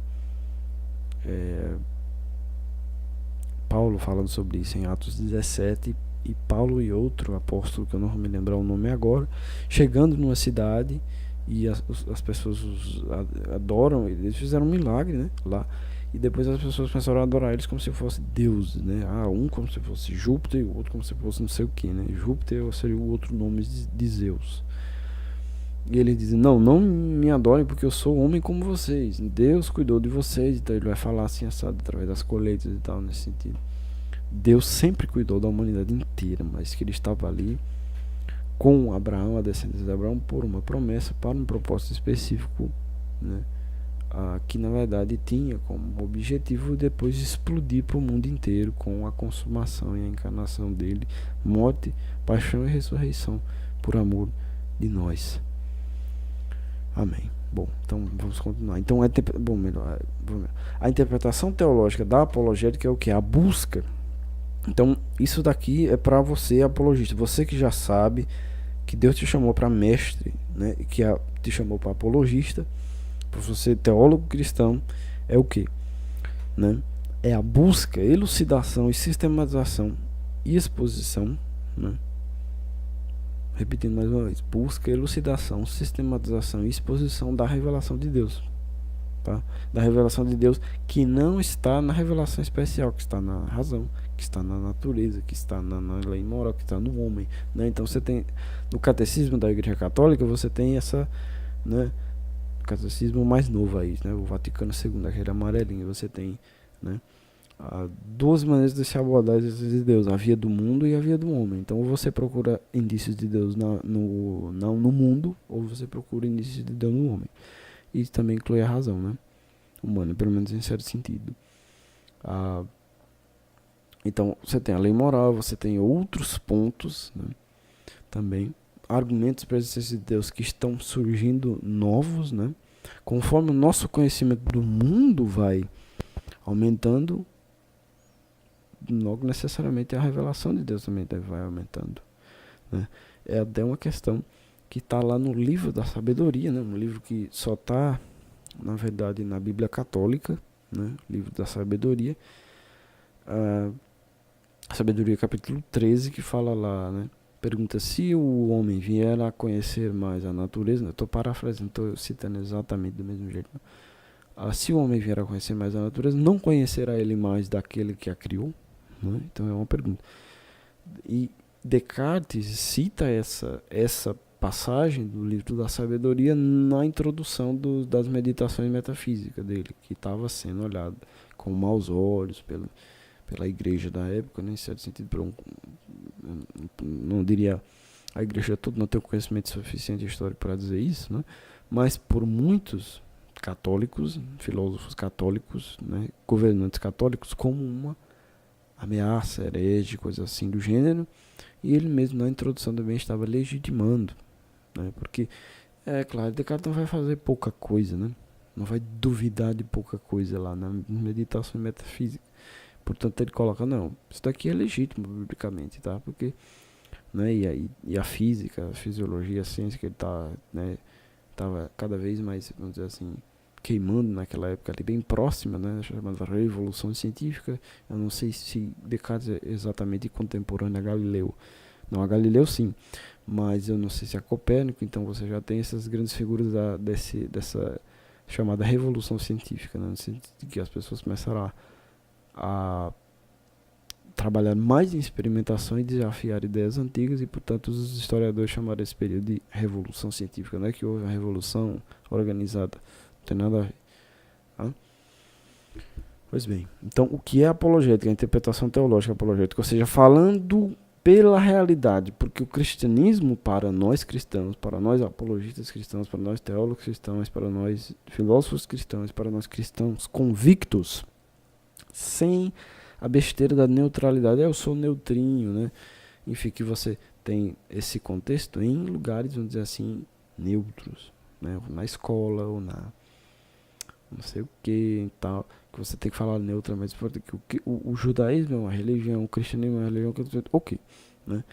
Speaker 1: Paulo falando sobre isso em Atos 17, e Paulo e outro apóstolo, que eu não vou me lembrar o nome agora, chegando numa cidade e as pessoas os adoram. Eles fizeram um milagre, né, lá, e depois as pessoas começaram a adorar eles como se fosse Deus, né? Um como se fosse Júpiter e o outro como se fosse não sei o que, né? Júpiter seria o outro nome de Zeus. E ele diz: não me adorem porque eu sou homem como vocês. Deus cuidou de vocês. Então ele vai falar assim, assado, através das colheitas e tal, nesse sentido. Deus sempre cuidou da humanidade inteira, mas que ele estava ali com Abraão, a descendência de Abraão, por uma promessa, para um propósito específico, né? Que na verdade tinha como objetivo depois explodir para o mundo inteiro com a consumação e a encarnação dele, morte, paixão e ressurreição por amor de nós. Amém. Bom, então vamos continuar. Então a interpretação teológica da apologética é o que? A busca. Então isso daqui é para você, apologista, você que já sabe que Deus te chamou para mestre, né? Que te chamou para apologista. Para você, teólogo cristão, é o que, né? É a busca, elucidação e sistematização e exposição, né? Repetindo mais uma vez: busca, elucidação, sistematização e exposição da revelação de Deus, tá? Da revelação de Deus que não está na revelação especial, que está na razão, que está na natureza, que está na lei moral, que está no homem, né? Então você tem, no catecismo da Igreja Católica, você tem essa, né, catecismo mais novo aí, né, o Vaticano II, aquele amarelinho. Você tem, né, duas maneiras de se abordar as existência de Deus: a via do mundo e a via do homem. Então você procura indícios de Deus no mundo, ou você procura indícios de Deus no homem. Isso também inclui a razão, né, humana, pelo menos em certo sentido. Então você tem a lei moral, você tem outros pontos, né, também argumentos para a existência de Deus que estão surgindo novos, né? Conforme o nosso conhecimento do mundo vai aumentando, logo necessariamente a revelação de Deus também vai aumentando, né? É até uma questão que está lá no livro da sabedoria, né? Um livro que só está, na verdade, na Bíblia Católica, né? Livro da sabedoria, sabedoria capítulo 13, que fala lá, né? Pergunta: se o homem vier a conhecer mais a natureza, né? Estou parafraseando, estou citando exatamente do mesmo jeito, né? Se o homem vier a conhecer mais a natureza, não conhecerá ele mais daquele que a criou, né? Então é uma pergunta. E Descartes cita essa passagem do livro da sabedoria na introdução das meditações metafísicas dele, que estava sendo olhado com maus olhos pela igreja da época, né, em certo sentido, não diria a igreja toda, não tem o conhecimento suficiente histórico para dizer isso, né, mas por muitos católicos, filósofos católicos, né, governantes católicos, como uma ameaça, herege, coisa assim do gênero, e ele mesmo na introdução também estava legitimando, né, porque, claro, Descartes não vai fazer pouca coisa, né, não vai duvidar de pouca coisa lá na meditação metafísica. Portanto, ele coloca, não, isso daqui é legítimo biblicamente, tá? Porque, né, e a física, a fisiologia, a ciência que ele tava cada vez mais, vamos dizer assim, queimando naquela época ali, bem próxima, né, chamada Revolução Científica. Eu não sei se Descartes é exatamente contemporâneo a Galileu. Não, a Galileu sim, mas eu não sei se é Copérnico. Então você já tem essas grandes figuras dessa chamada Revolução Científica, né, no sentido de que as pessoas começaram a trabalhar mais em experimentação e desafiar ideias antigas, e portanto os historiadores chamaram esse período de Revolução Científica. Não é que houve uma revolução organizada, não tem nada a ver, tá? Pois bem, então o que é apologética? A interpretação teológica apologética, ou seja, falando pela realidade, porque o cristianismo, para nós cristãos, para nós apologistas cristãos, para nós teólogos cristãos, para nós filósofos cristãos, para nós cristãos convictos, sem a besteira da neutralidade, eu sou neutrinho, né? Enfim, que você tem esse contexto em lugares, vamos dizer assim, neutros, né? Na escola ou na não sei o que e tal, que você tem que falar neutro, mas que o judaísmo é uma religião, o cristianismo é uma religião, ok, né?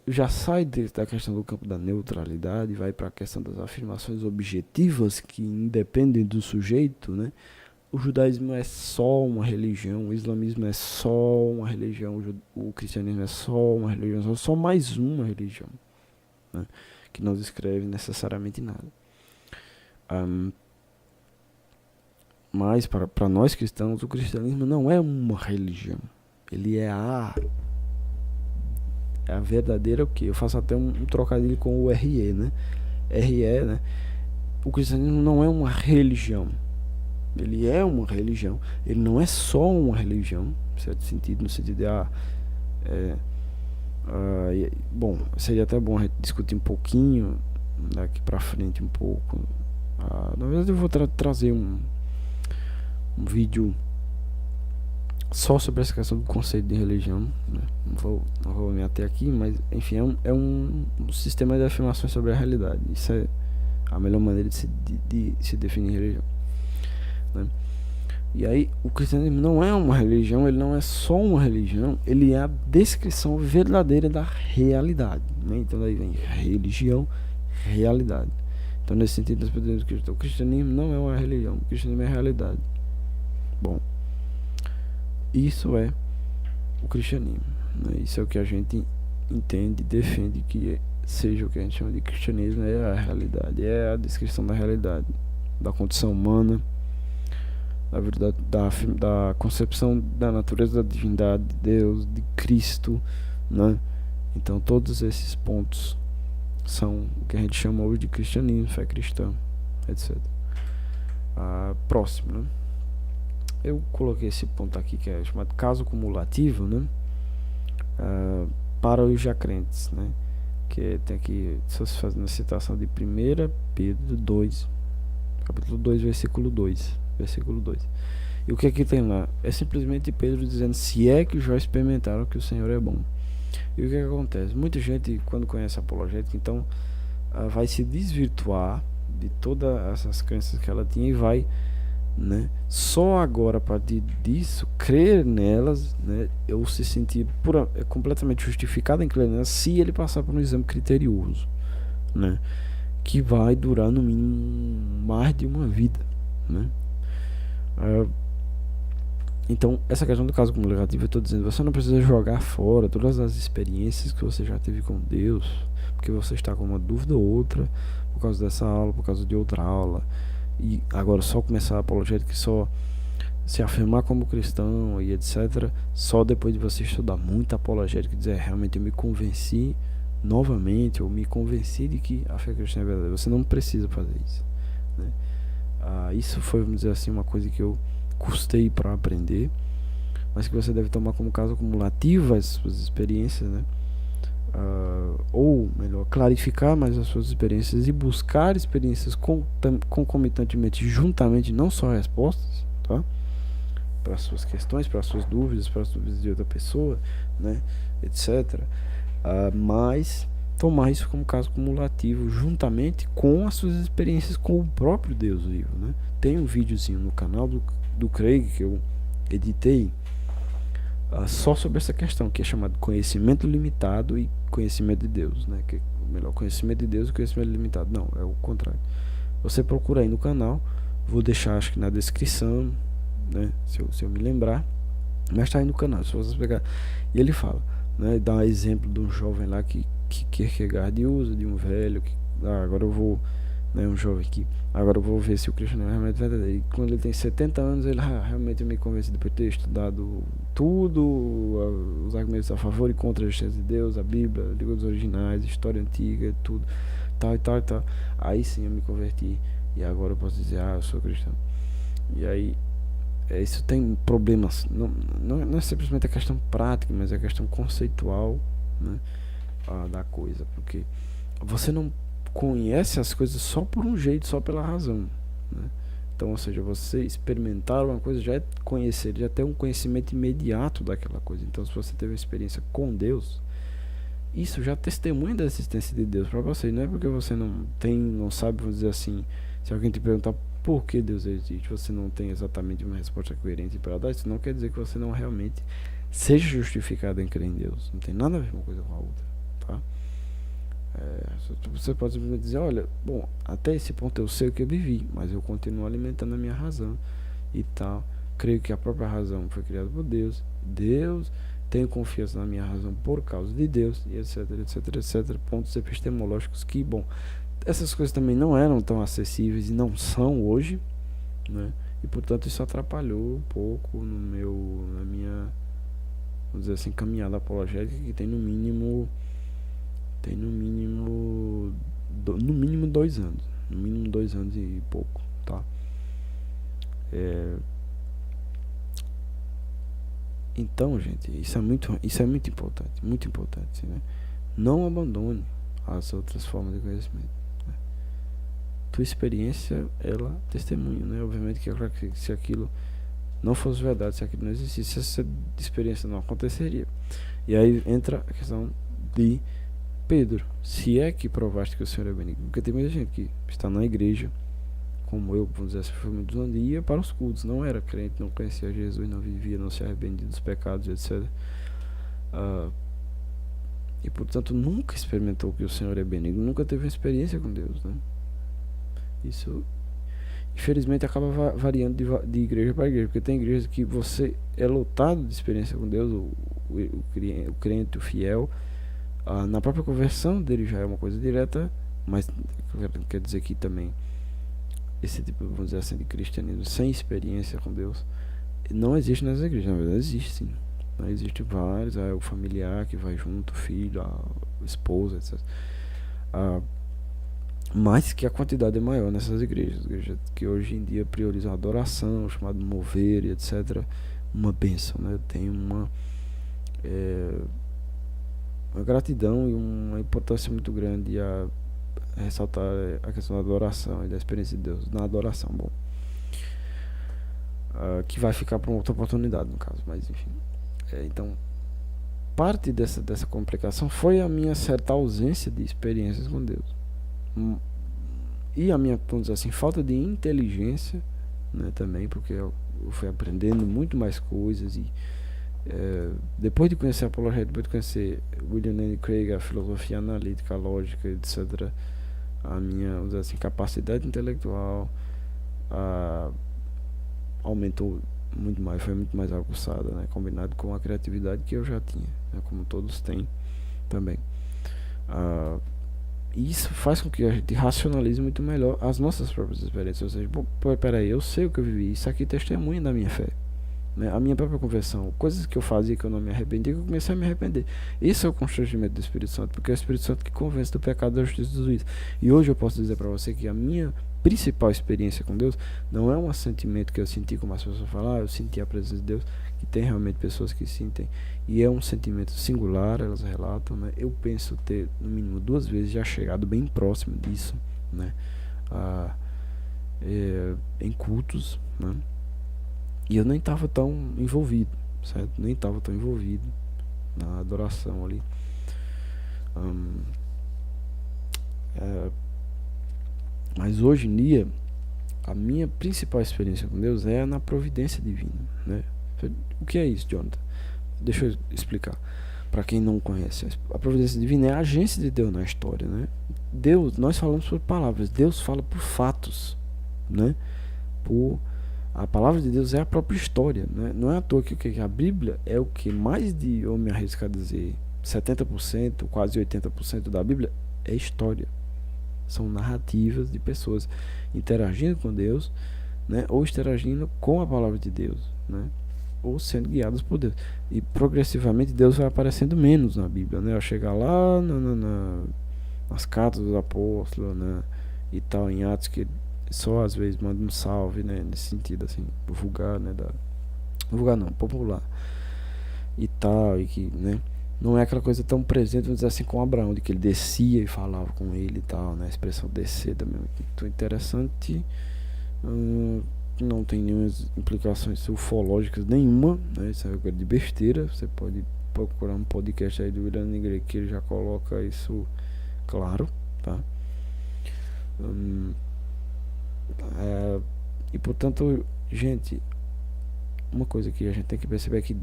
Speaker 1: Já sai da questão do campo da neutralidade e vai para a questão das afirmações objetivas que independem do sujeito, né? O judaísmo é só uma religião, o islamismo é só uma religião, o cristianismo é só uma religião, só mais uma religião, né, que não descreve necessariamente nada. Mas para nós cristãos, o cristianismo não é uma religião, ele é a verdadeira o quê? Eu faço até um trocadilho com o RE, né? RE, né? O cristianismo não é uma religião. Ele é uma religião, ele não é só uma religião, em certo sentido, no sentido de bom, seria até bom a gente discutir um pouquinho daqui pra frente um pouco. Na verdade eu vou trazer um vídeo só sobre essa questão do conceito de religião, né? Não vou me ater aqui, mas enfim, é um sistema de afirmações sobre a realidade. Isso é a melhor maneira de se definir religião, né? E aí o cristianismo não é uma religião, ele não é só uma religião, ele é a descrição verdadeira da realidade, né? Então daí vem religião, realidade. Então nesse sentido nós podemos dizer que o cristianismo não é uma religião, o cristianismo é a realidade. Bom, isso é o cristianismo, né? Isso é o que a gente entende, defende que seja o que a gente chama de cristianismo, é a realidade, é a descrição da realidade, da condição humana, da verdade, da concepção da natureza da divindade de Deus, de Cristo, né? Então todos esses pontos são o que a gente chama hoje de cristianismo, fé cristã, etc. Próximo, né? Eu coloquei esse ponto aqui que é chamado caso cumulativo, né? Para os já crentes, né? Que tem aqui, só se fazendo a citação de 1 Pedro 2, capítulo 2, versículo 2. E o que aqui tem lá? É simplesmente Pedro dizendo: se é que já experimentaram que o Senhor é bom. E o que acontece? Muita gente, quando conhece a apologética, então vai se desvirtuar de todas essas crenças que ela tinha e vai, né, só agora a partir disso crer nelas, né, ou se sentir completamente justificado em crer nelas se ele passar por um exame criterioso, né, que vai durar no mínimo mais de uma vida, né? Então essa questão do caso cumulativo, eu estou dizendo, você não precisa jogar fora todas as experiências que você já teve com Deus porque você está com uma dúvida ou outra por causa dessa aula, por causa de outra aula, e agora só começar a apologética, só se afirmar como cristão e etc, só depois de você estudar muito apologética e dizer, realmente eu me convenci, novamente, ou me convenci de que a fé cristã é verdade. Você não precisa fazer isso, né? Isso foi, vamos dizer assim, uma coisa que eu custei para aprender, mas que você deve tomar como caso acumulativo as suas experiências, né? Ou melhor, clarificar mais as suas experiências e buscar experiências concomitantemente, juntamente, não só respostas, tá? Para as suas questões, para as suas dúvidas, para as dúvidas de outra pessoa, né? Etc. Mas tomar isso como caso cumulativo, juntamente com as suas experiências com o próprio Deus vivo, né? Tem um videozinho no canal do Craig que eu editei só sobre essa questão, que é chamado conhecimento limitado e conhecimento de Deus, né? Que o melhor, conhecimento de Deus e conhecimento limitado. Não, é o contrário. Você procura aí no canal, vou deixar acho que na descrição, né? Se eu me lembrar, mas está aí no canal, se você pegar. E ele fala, né? Dá um exemplo de um jovem lá que Kierkegaard usa, de um velho que agora eu vou, né, um jovem que agora eu vou ver se o cristianismo é realmente verdadeiro. E quando ele tem 70 anos, ele realmente eu me convenci depois de ter estudado tudo, os argumentos a favor e contra a existência de Deus, a Bíblia, livros originais, história antiga, tudo, tal e tal e tal. Aí sim eu me converti e agora eu posso dizer, eu sou cristão. E aí isso tem problemas, não é simplesmente a questão prática, mas é a questão conceitual, né, da coisa, porque você não conhece as coisas só por um jeito, só pela razão, né? Então, ou seja, você experimentar uma coisa já é conhecer, já tem um conhecimento imediato daquela coisa. Então, se você teve uma experiência com Deus, isso já testemunha da existência de Deus para você. Não é porque você não sabe, vamos dizer assim, se alguém te perguntar por que Deus existe, você não tem exatamente uma resposta coerente para dar, isso não quer dizer que você não realmente seja justificado em crer em Deus. Não tem nada a ver uma coisa com a outra, tá? Você pode dizer, olha, bom, até esse ponto eu sei o que eu vivi, mas eu continuo alimentando a minha razão e tal. Creio que a própria razão foi criada por Deus. Tenho confiança na minha razão por causa de Deus, e etc, etc, etc. Pontos epistemológicos que, bom, essas coisas também não eram tão acessíveis e não são hoje, né? E portanto isso atrapalhou um pouco na minha, vamos dizer assim, caminhada apologética, que tem no mínimo 2 anos. No mínimo 2 anos e pouco, tá? Então, gente, isso é muito importante, né? Não abandone as outras formas de conhecimento, né? Tua experiência, ela testemunha, né? Obviamente que se aquilo não fosse verdade, se aquilo não existisse, essa experiência não aconteceria. E aí entra a questão de Pedro, se é que provaste que o Senhor é benigno. Porque tem muita gente que está na igreja, como eu, vamos dizer assim, foi muito onde ia para os cultos, não era crente, não conhecia Jesus, não vivia, não se arrependia dos pecados, etc. E portanto nunca experimentou que o Senhor é benigno, nunca teve uma experiência com Deus, né? Isso infelizmente acaba variando de igreja para igreja, porque tem igrejas que você é lotado de experiência com Deus, o crente, o fiel, na própria conversão dele já é uma coisa direta, mas quer dizer que também esse tipo, vamos dizer assim, de cristianismo sem experiência com Deus não existe nas igrejas. Na verdade existe sim, existe vários, o familiar que vai junto, o filho, a esposa, etc. Mas que a quantidade é maior nessas igrejas que hoje em dia priorizam a adoração, chamado mover, etc. Uma bênção, né? Tem uma gratidão e uma importância muito grande a ressaltar a questão da adoração e da experiência de Deus na adoração. Bom, que vai ficar para uma outra oportunidade no caso, mas enfim. Então, parte dessa complicação foi a minha certa ausência de experiências com Deus e a minha, vamos dizer assim, falta de inteligência, né, também, porque eu fui aprendendo muito mais coisas e depois de conhecer a apologia, depois de conhecer William Lane Craig, a filosofia analítica, a lógica, etc., a minha, vamos dizer assim, capacidade intelectual aumentou muito mais, foi muito mais aguçada, né, combinado com a criatividade que eu já tinha, né, como todos têm também. Isso faz com que a gente racionalize muito melhor as nossas próprias experiências. Ou seja, peraí, eu sei o que eu vivi, isso aqui testemunha da minha fé, né? A minha própria conversão, coisas que eu fazia que eu não me arrependia, que eu comecei a me arrepender. Esse é o constrangimento do Espírito Santo, porque é o Espírito Santo que convence do pecado, da justiça e do juízo. E hoje eu posso dizer para você que a minha principal experiência com Deus não é um sentimento que eu senti, como as pessoas falam, eu senti a presença de Deus, que tem realmente pessoas que sentem, e é um sentimento singular, elas relatam, né? Eu penso ter no mínimo 2 vezes já chegado bem próximo disso, né? Em cultos, né? E eu nem estava tão envolvido, certo? Nem estava tão envolvido na adoração ali. Mas hoje em dia, a minha principal experiência com Deus é na providência divina, né? O que é isso, Jonathan? Deixa eu explicar para quem não conhece. A providência divina é a agência de Deus na história, né? Deus, nós falamos por palavras, Deus fala por fatos, né? A palavra de Deus é a própria história, né? Não é à toa que a Bíblia é o que mais de, eu me arrisco a dizer, 70%, quase 80% da Bíblia é história. São narrativas de pessoas interagindo com Deus, né? Ou interagindo com a palavra de Deus, né? Ou sendo guiadas por Deus. E progressivamente Deus vai aparecendo menos na Bíblia, né? Ao chegar lá nas cartas dos apóstolos, né? E tal, em Atos, que só às vezes manda um salve, né? Nesse sentido, assim, vulgar, né? Vulgar não, popular. E tal, e que, né? Não é aquela coisa tão presente, vamos dizer assim, com Abraão, de que ele descia e falava com ele e tal, né? A expressão descer também é muito interessante. Não tem nenhuma implicações ufológicas nenhuma, né? Isso é uma coisa de besteira. Você pode procurar um podcast aí do William Negre que ele já coloca isso claro, tá? E portanto, gente, uma coisa que a gente tem que perceber é que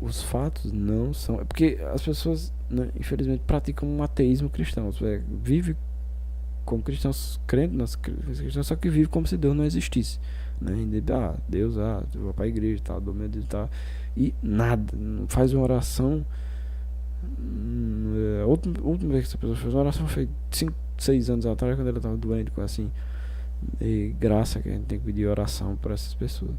Speaker 1: os fatos não são. É porque as pessoas, né, infelizmente, praticam um ateísmo cristão. Vive como cristãos, crendo nas cristãos, só que vive como se Deus não existisse, né? Deus, eu vou pra igreja, tal, dou medo e tal, e nada, não faz uma oração. A última vez que essa pessoa fez uma oração foi 5, 6 anos atrás, quando ela estava doente, com assim, e graça que a gente tem que pedir oração para essas pessoas.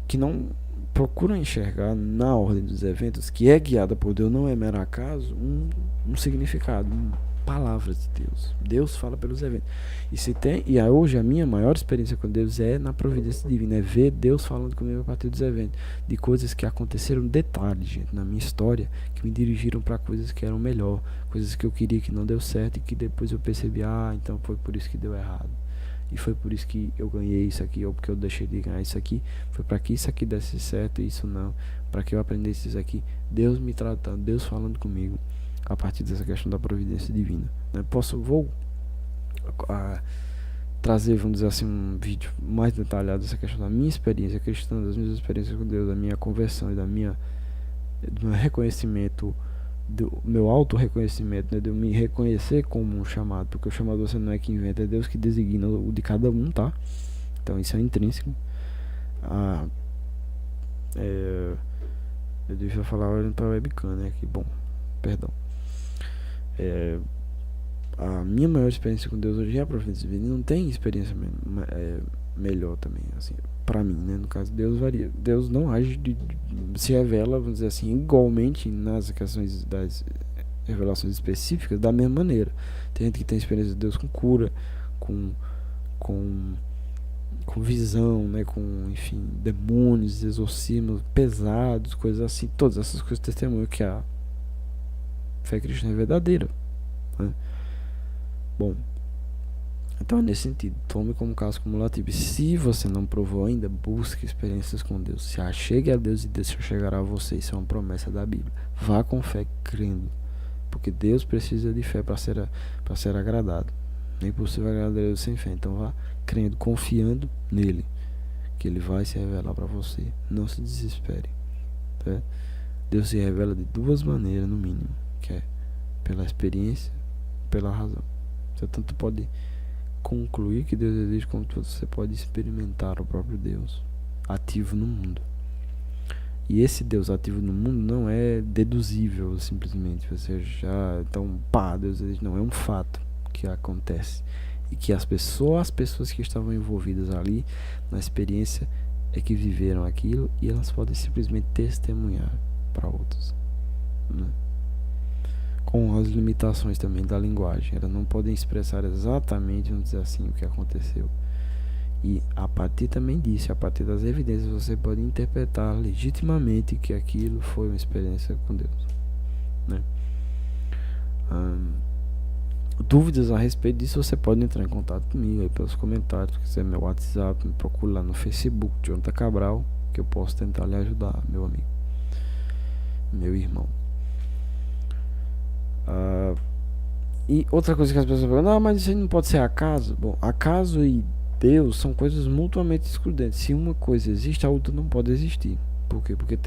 Speaker 1: Que não procuram enxergar na ordem dos eventos, que é guiada por Deus, não é mero acaso, um significado, palavras de Deus. Deus fala pelos eventos. E hoje a minha maior experiência com Deus é na providência divina, é ver Deus falando comigo a partir dos eventos, de coisas que aconteceram, detalhes, gente, na minha história, que me dirigiram para coisas que eram melhor, coisas que eu queria que não deu certo e que depois eu percebi, então foi por isso que deu errado. E foi por isso que eu ganhei isso aqui, ou porque eu deixei de ganhar isso aqui. Foi para que isso aqui desse certo e isso não. Para que eu aprendesse isso aqui. Deus me tratando, Deus falando comigo a partir dessa questão da providência divina, né? Vou trazer, vamos dizer assim, um vídeo mais detalhado dessa questão da minha experiência cristã, das minhas experiências com Deus, da minha conversão e do meu reconhecimento, do meu auto-reconhecimento, né, de eu me reconhecer como um chamado, porque o chamado você não é que inventa, é Deus que designa o de cada um, tá? Então isso é intrínseco. Eu devia falar olhando para a webcam, né? Que bom, perdão. A minha maior experiência com Deus hoje é a providência divina. Não tem experiência melhor também, assim, para mim, né? No caso, Deus varia. Deus não age se revela, vamos dizer assim, igualmente nas questões das revelações específicas da mesma maneira. Tem gente que tem experiência de Deus com cura, com visão, né? Com, enfim, demônios, exorcismos pesados, coisas assim. Todas essas coisas testemunham que a fé cristã é verdadeira, né? Bom, então é nesse sentido, tome como caso cumulativo. Se você não provou ainda, busque experiências com Deus. Se achegue a Deus e Deus chegará a você. Isso é uma promessa da Bíblia. Vá com fé, crendo, porque Deus precisa de fé para ser agradado. Nem é possível agradar a Deus sem fé. Então vá crendo, confiando nele, que ele vai se revelar para você. Não se desespere, tá? Deus se revela de 2 maneiras no mínimo, que é pela experiência e pela razão. Você tanto pode concluir que Deus existe, como você pode experimentar o próprio Deus ativo no mundo. E esse Deus ativo no mundo não é deduzível simplesmente. Você Deus existe, não, é um fato que acontece E que as pessoas que estavam envolvidas ali na experiência é que viveram aquilo e elas podem simplesmente testemunhar para outros, né? Com as limitações também da linguagem, elas não podem expressar exatamente, vamos dizer assim, o que aconteceu. E a partir também disso, a partir das evidências, você pode interpretar legitimamente que aquilo foi uma experiência com Deus, né? Dúvidas a respeito disso, você pode entrar em contato comigo aí pelos comentários. Se quiser meu WhatsApp, me procure lá no Facebook, Jonathan Cabral, que eu posso tentar lhe ajudar, meu amigo, meu irmão. E outra coisa que as pessoas falam, mas isso aí não pode ser acaso. Bom, acaso e Deus são coisas mutuamente excludentes. Se uma coisa existe, a outra não pode existir. Por quê? Porque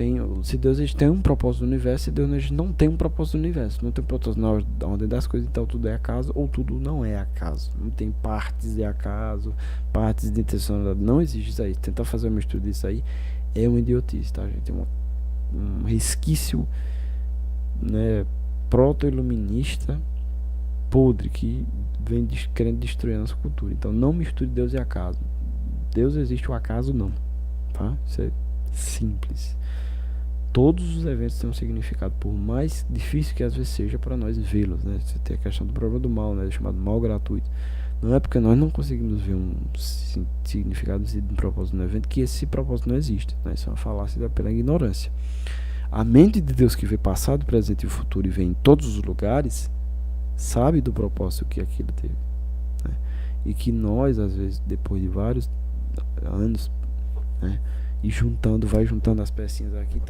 Speaker 1: se Deus tem um propósito no universo, e Deus não tem um propósito no universo, não tem um propósito na ordem das coisas, então tudo é acaso ou tudo não é acaso. Não tem partes de acaso, partes de intencionalidade. Não existe isso aí. Tentar fazer uma mistura disso aí é uma idiotice, tá, gente? É um resquício, né, proto-iluminista podre que vem querendo destruir a nossa cultura. Então não misture Deus e acaso. Deus existe, o acaso não, tá? Isso é simples. Todos os eventos têm um significado, por mais difícil que às vezes seja para nós vê-los, né? Você tem a questão do problema do mal, né? Chamado mal gratuito. Não é porque nós não conseguimos ver um significado e um propósito no evento que esse propósito não existe, né? Isso é uma falácia pela ignorância. A mente de Deus, que vê passado, presente e futuro e vê em todos os lugares, sabe do propósito que aquilo teve, né? E que nós, às vezes, depois de vários anos, né, e vai juntando as pecinhas aqui,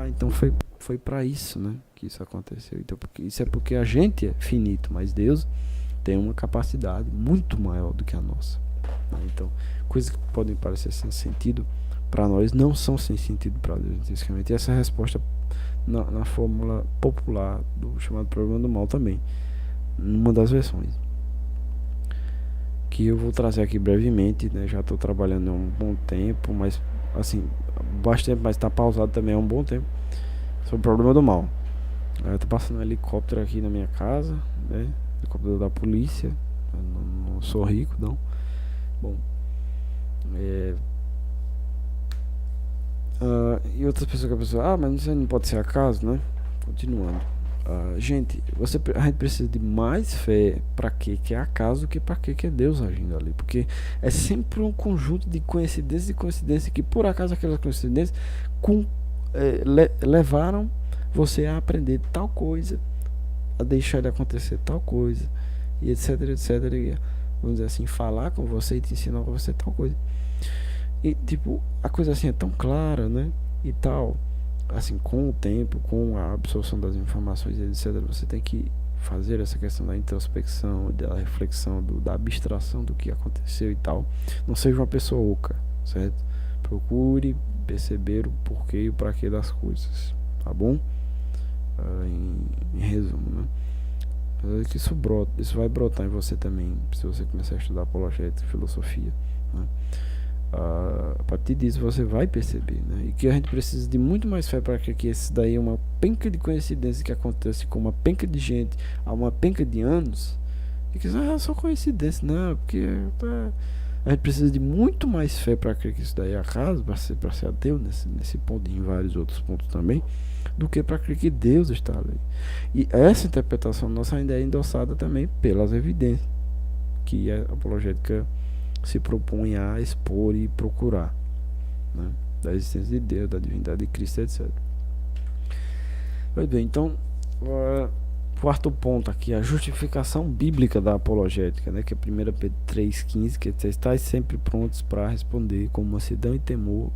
Speaker 1: então foi para isso, né, que isso aconteceu. Então, isso é porque a gente é finito, mas Deus tem uma capacidade muito maior do que a nossa, né? Então, coisas que podem parecer sem sentido para nós não são sem sentido para Deus, intrinsecamente. E essa é a resposta na fórmula popular do chamado problema do mal também, numa das versões que eu vou trazer aqui brevemente, né? Já estou trabalhando há um bom tempo, mas assim, bastante, mas está pausado também há um bom tempo, sobre o problema do mal. Tá passando um helicóptero aqui na minha casa, né? Helicóptero da polícia. Eu não sou rico, não. Bom, e outras pessoas que a pessoa, mas isso não pode ser acaso, né? Continuando. Gente, a gente precisa de mais fé para que é acaso do que para que é Deus agindo ali, porque é sempre um conjunto de coincidências que por acaso aquelas coincidências levaram você a aprender tal coisa, a deixar de acontecer tal coisa, e etc, e, vamos dizer assim, falar com você e te ensinar com você tal coisa. E tipo, a coisa assim é tão clara, né? E tal, assim, com o tempo, com a absorção das informações, etc, você tem que fazer essa questão da introspecção, da reflexão, da abstração do que aconteceu e tal. Não seja uma pessoa oca, certo? Procure perceber o porquê e o para quê das coisas, tá bom? Em resumo, né? Que isso vai brotar em você também, se você começar a estudar apologética e filosofia, né? A partir disso você vai perceber, né? E que a gente precisa de muito mais fé para que esse daí é uma penca de coincidência que acontece com uma penca de gente há uma penca de anos, e que é só coincidência, não, porque a gente precisa de muito mais fé para crer que isso daí é acaso, para ser ateu nesse ponto e em vários outros pontos também, do que para crer que Deus está ali. E essa interpretação nossa ainda é endossada também pelas evidências que a apologética se propõe a expor e procurar, né? Da existência de Deus, da divindade de Cristo, etc. Pois bem, então, quarto ponto aqui, a justificação bíblica da apologética, né? Que é 1 Pedro 3,15, que estáis sempre prontos para responder com mansidão e temor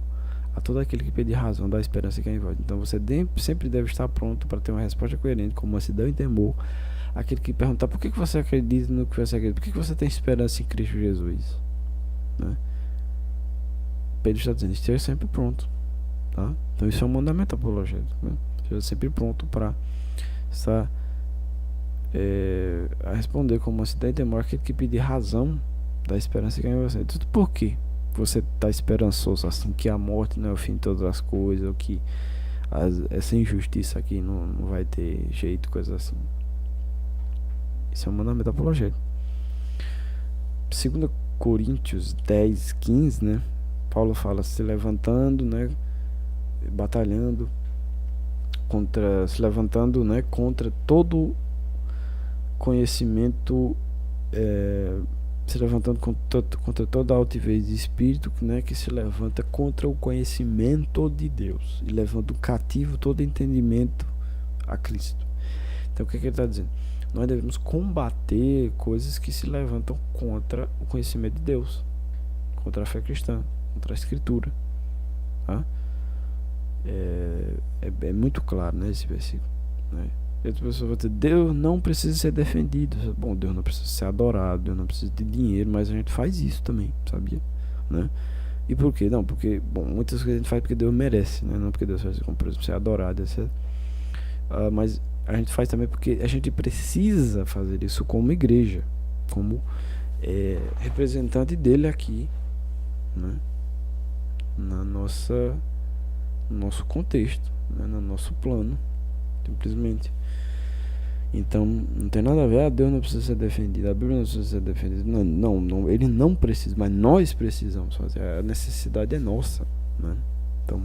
Speaker 1: a todo aquele que pedir razão da esperança que é em vós. Então você sempre deve estar pronto para ter uma resposta coerente com mansidão e temor aquele que perguntar por que você acredita no que você acredita, por que você tem esperança em Cristo Jesus, né? Pedro está dizendo, esteja sempre pronto, tá? Então isso é um mandamento apologético, né? Esteja sempre pronto para estar a responder com mansidão e temor aquele que pedir razão da esperança que é em você. Tudo por quê? Você está esperançoso assim que a morte não é o fim de todas as coisas, ou que essa injustiça aqui não vai ter jeito, coisa assim. Isso é um mandamento apologético. 2 Coríntios 10:15, né? Paulo fala se levantando, né? Batalhando se levantando, né? Contra todo conhecimento, se levantando contra toda a altivez de espírito, né? Que se levanta contra o conhecimento de Deus, e levando cativo todo entendimento a Cristo. Então o que ele está dizendo? Nós devemos combater coisas que se levantam contra o conhecimento de Deus, contra a fé cristã, contra a Escritura, tá? É muito claro, né, esse versículo, né? E as pessoas vão dizer, Deus não precisa ser defendido. Bom, Deus não precisa ser adorado, Deus não precisa de dinheiro, mas a gente faz isso também, sabia? Né? E por quê? Não, porque, bom, muitas coisas a gente faz porque Deus merece, né? Não porque Deus faz como, por exemplo, ser adorado, etc. Mas a gente faz também porque a gente precisa fazer isso como igreja, como representante dele aqui, né? No nosso contexto, né? No nosso plano, simplesmente. Então não tem nada a ver, Deus não precisa ser defendido, a Bíblia não precisa ser defendida. Não, ele não precisa, mas nós precisamos fazer. A necessidade é nossa, né? Então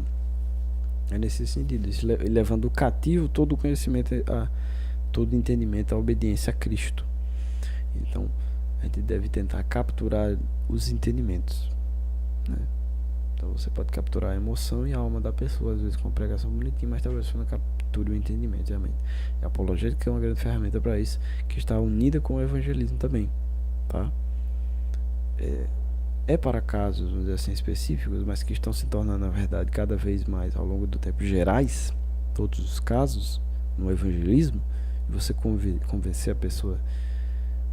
Speaker 1: é nesse sentido, levando cativo todo o conhecimento, todo entendimento, a obediência a Cristo. Então a gente deve tentar capturar os entendimentos, né? Então você pode capturar a emoção e a alma da pessoa, às vezes com uma pregação bonitinha, mas talvez você não capture o entendimento, realmente. A apologética é uma grande ferramenta para isso, que está unida com o evangelismo também, tá? Para casos, vamos dizer assim, específicos, mas que estão se tornando, na verdade, cada vez mais ao longo do tempo gerais, todos os casos no evangelismo, você convencer a pessoa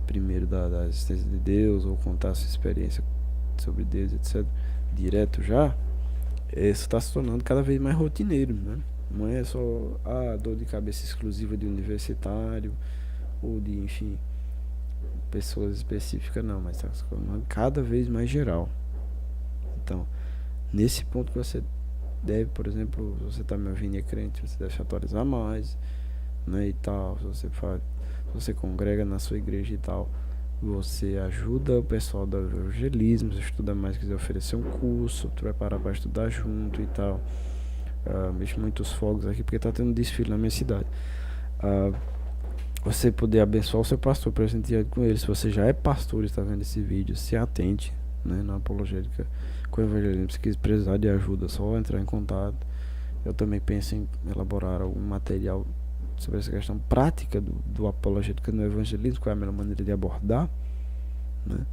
Speaker 1: primeiro da existência de Deus, ou contar a sua experiência sobre Deus, etc., direto já, isso está se tornando cada vez mais rotineiro, né? Não é só a dor de cabeça exclusiva de universitário ou de, enfim, pessoas específicas, não, mas está se tornando cada vez mais geral. Então, nesse ponto que você deve, por exemplo, se você está me ouvindo e é crente, você deve se atualizar mais, né, e tal. Se você congrega na sua igreja e tal, você ajuda o pessoal do evangelismo, você estuda mais, quiser oferecer um curso, preparar para estudar junto e tal. Mexo muitos fogos aqui porque tá tendo desfile na minha cidade. Você poder abençoar o seu pastor, presentear com ele. Se você já é pastor e está vendo esse vídeo, se atente, né, na apologética com o evangelismo. Se quiser precisar de ajuda, só entrar em contato. Eu também penso em elaborar algum material sobre essa questão prática do apologética no evangelismo, qual é a melhor maneira de abordar, né?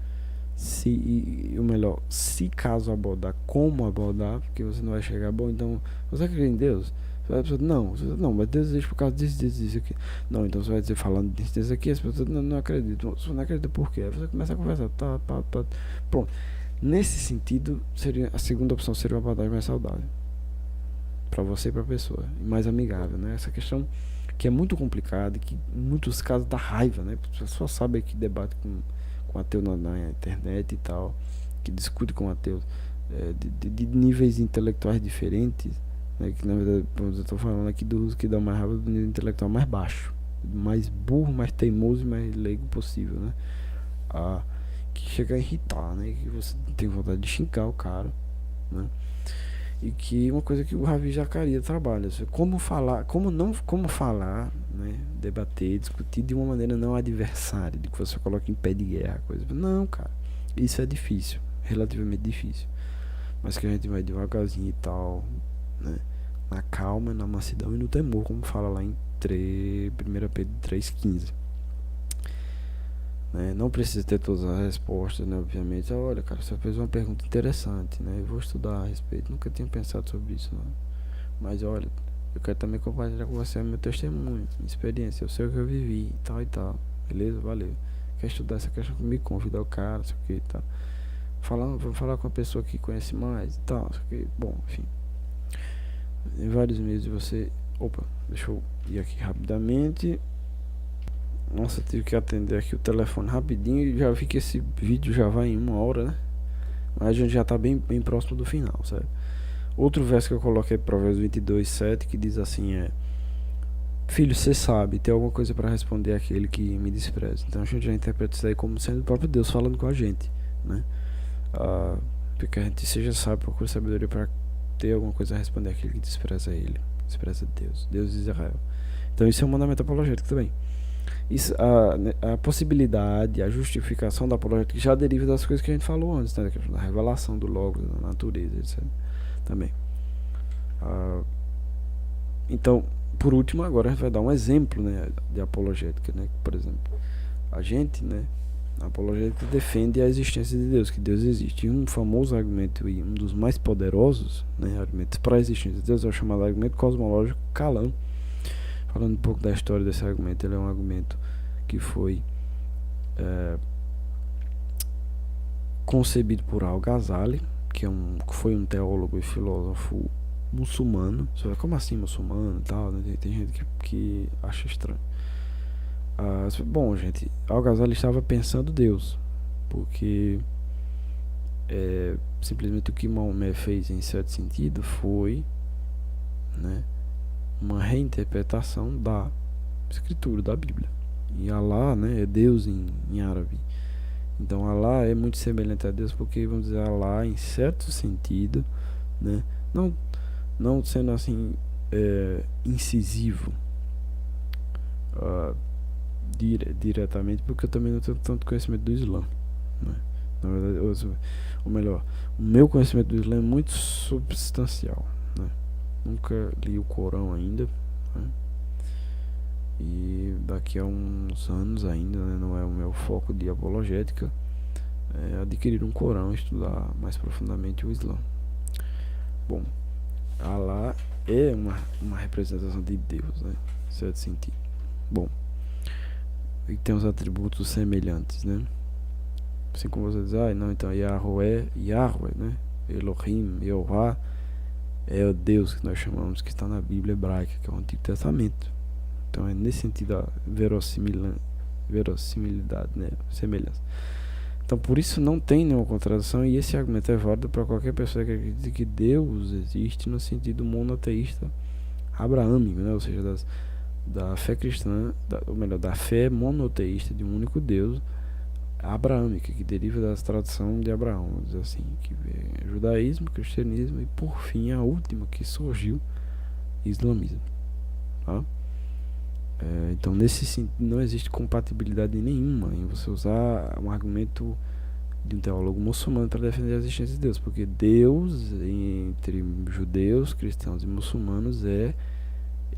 Speaker 1: O melhor, se caso abordar, como abordar, porque você não vai chegar, bom, então, você acredita em Deus? Você vai dizer, não, mas Deus existe por causa disso aqui. Não, então você vai dizer, falando disso aqui, as pessoas não acreditam. Você não acredita por quê? Aí você começa a conversar, tá. Pronto. Nesse sentido, a segunda opção seria uma abordagem mais saudável para você e para a pessoa, e mais amigável, né? Essa questão que é muito complicada, que em muitos casos dá raiva, né? A pessoa sabe que debate com ateu na internet e tal, que discute com ateus de níveis intelectuais diferentes, né? Que na verdade, eu estou falando aqui dos que dão mais raiva do nível intelectual mais baixo, mais burro, mais teimoso e mais leigo possível, né? Que chega a irritar, né? Que você tem vontade de xingar o cara, né? E que uma coisa que o Ravi Zacarias trabalha, como falar, né, debater, discutir de uma maneira não adversária, de que você coloca em pé de guerra, coisa. Não, cara, isso é difícil, relativamente difícil, mas que a gente vai devagarzinho e tal, né, na calma, na mansidão e no temor, como fala lá em 1 Pedro 3,15. Né? Não precisa ter todas as respostas, né? Obviamente. Olha, cara, você fez uma pergunta interessante, né? Eu vou estudar a respeito. Nunca tinha pensado sobre isso, não. Mas olha, eu quero também compartilhar com você meu testemunho, minha experiência. Eu sei o que eu vivi e tal. Beleza? Valeu. Quer estudar essa questão comigo? Convidar o cara, sei o que e tal. Vamos falar com a pessoa que conhece mais e tal. Bom, enfim. Em vários meses você. Opa, deixa eu ir aqui rapidamente. Nossa, tive que atender aqui o telefone rapidinho e já vi que esse vídeo já vai em 1 hora, né? Mas a gente já tá bem próximo do final, certo? Outro verso que eu coloquei, Provérbios 22:7, que diz assim, filho, você sabe, tem alguma coisa para responder àquele que me despreza. Então a gente já interpreta isso aí como sendo o próprio Deus falando com a gente, né? Ah, porque a gente seja sábio, procura sabedoria para ter alguma coisa a responder àquele que despreza ele, despreza Deus, Deus de Israel. Então isso é um mandamento apologético também. Isso, a possibilidade, a justificação da apologética já deriva das coisas que a gente falou antes, né? Da revelação do Logos, da natureza, etc. Também. Ah, então, por último, agora a gente vai dar um exemplo, né, de apologética, né? Por exemplo, a gente, né, a apologética defende a existência de Deus, que Deus existe. E um famoso argumento e um dos mais poderosos, né, argumentos para a existência de Deus é o chamado argumento cosmológico Kalam. Falando um pouco da história desse argumento, ele é um argumento que foi concebido por Al-Ghazali, que foi um teólogo e filósofo muçulmano. Você vai, como assim muçulmano e tal, né? Tem gente que acha estranho. Bom, gente, Al-Ghazali estava pensando Deus, porque simplesmente o que Maomé fez em certo sentido foi, né, uma reinterpretação da escritura da Bíblia. E Allah, né, é Deus em árabe. Então Allah é muito semelhante a Deus, porque vamos dizer Allah em certo sentido, né, não sendo assim incisivo diretamente, porque eu também não tenho tanto conhecimento do Islã, né? Na verdade, ou melhor, o meu conhecimento do Islã é muito substancial, né? Nunca li o Corão ainda, né? E daqui a uns anos ainda, né, não é o meu foco de apologética, adquirir um Corão e estudar mais profundamente o Islã. Bom, Allah é uma representação de Deus, né, em certo sentido. Bom, e tem os atributos semelhantes, né? Assim como você diz, não, então Yahweh, né? Elohim, Jeová é o Deus que nós chamamos, que está na Bíblia hebraica, que é o Antigo Testamento. Então é nesse sentido a verossimilidade, né? Semelhança. Então por isso não tem nenhuma contradição, e esse argumento é válido para qualquer pessoa que acredite que Deus existe no sentido monoteísta abraâmico, né? Ou seja, da fé cristã, ou melhor, da fé monoteísta de um único Deus abraâmica, que deriva da tradição de Abraão, vamos dizer assim, que é judaísmo, cristianismo e por fim a última que surgiu, islamismo, tá? Então nesse sentido não existe compatibilidade nenhuma em você usar um argumento de um teólogo muçulmano para defender a existência de Deus, porque Deus entre judeus, cristãos e muçulmanos é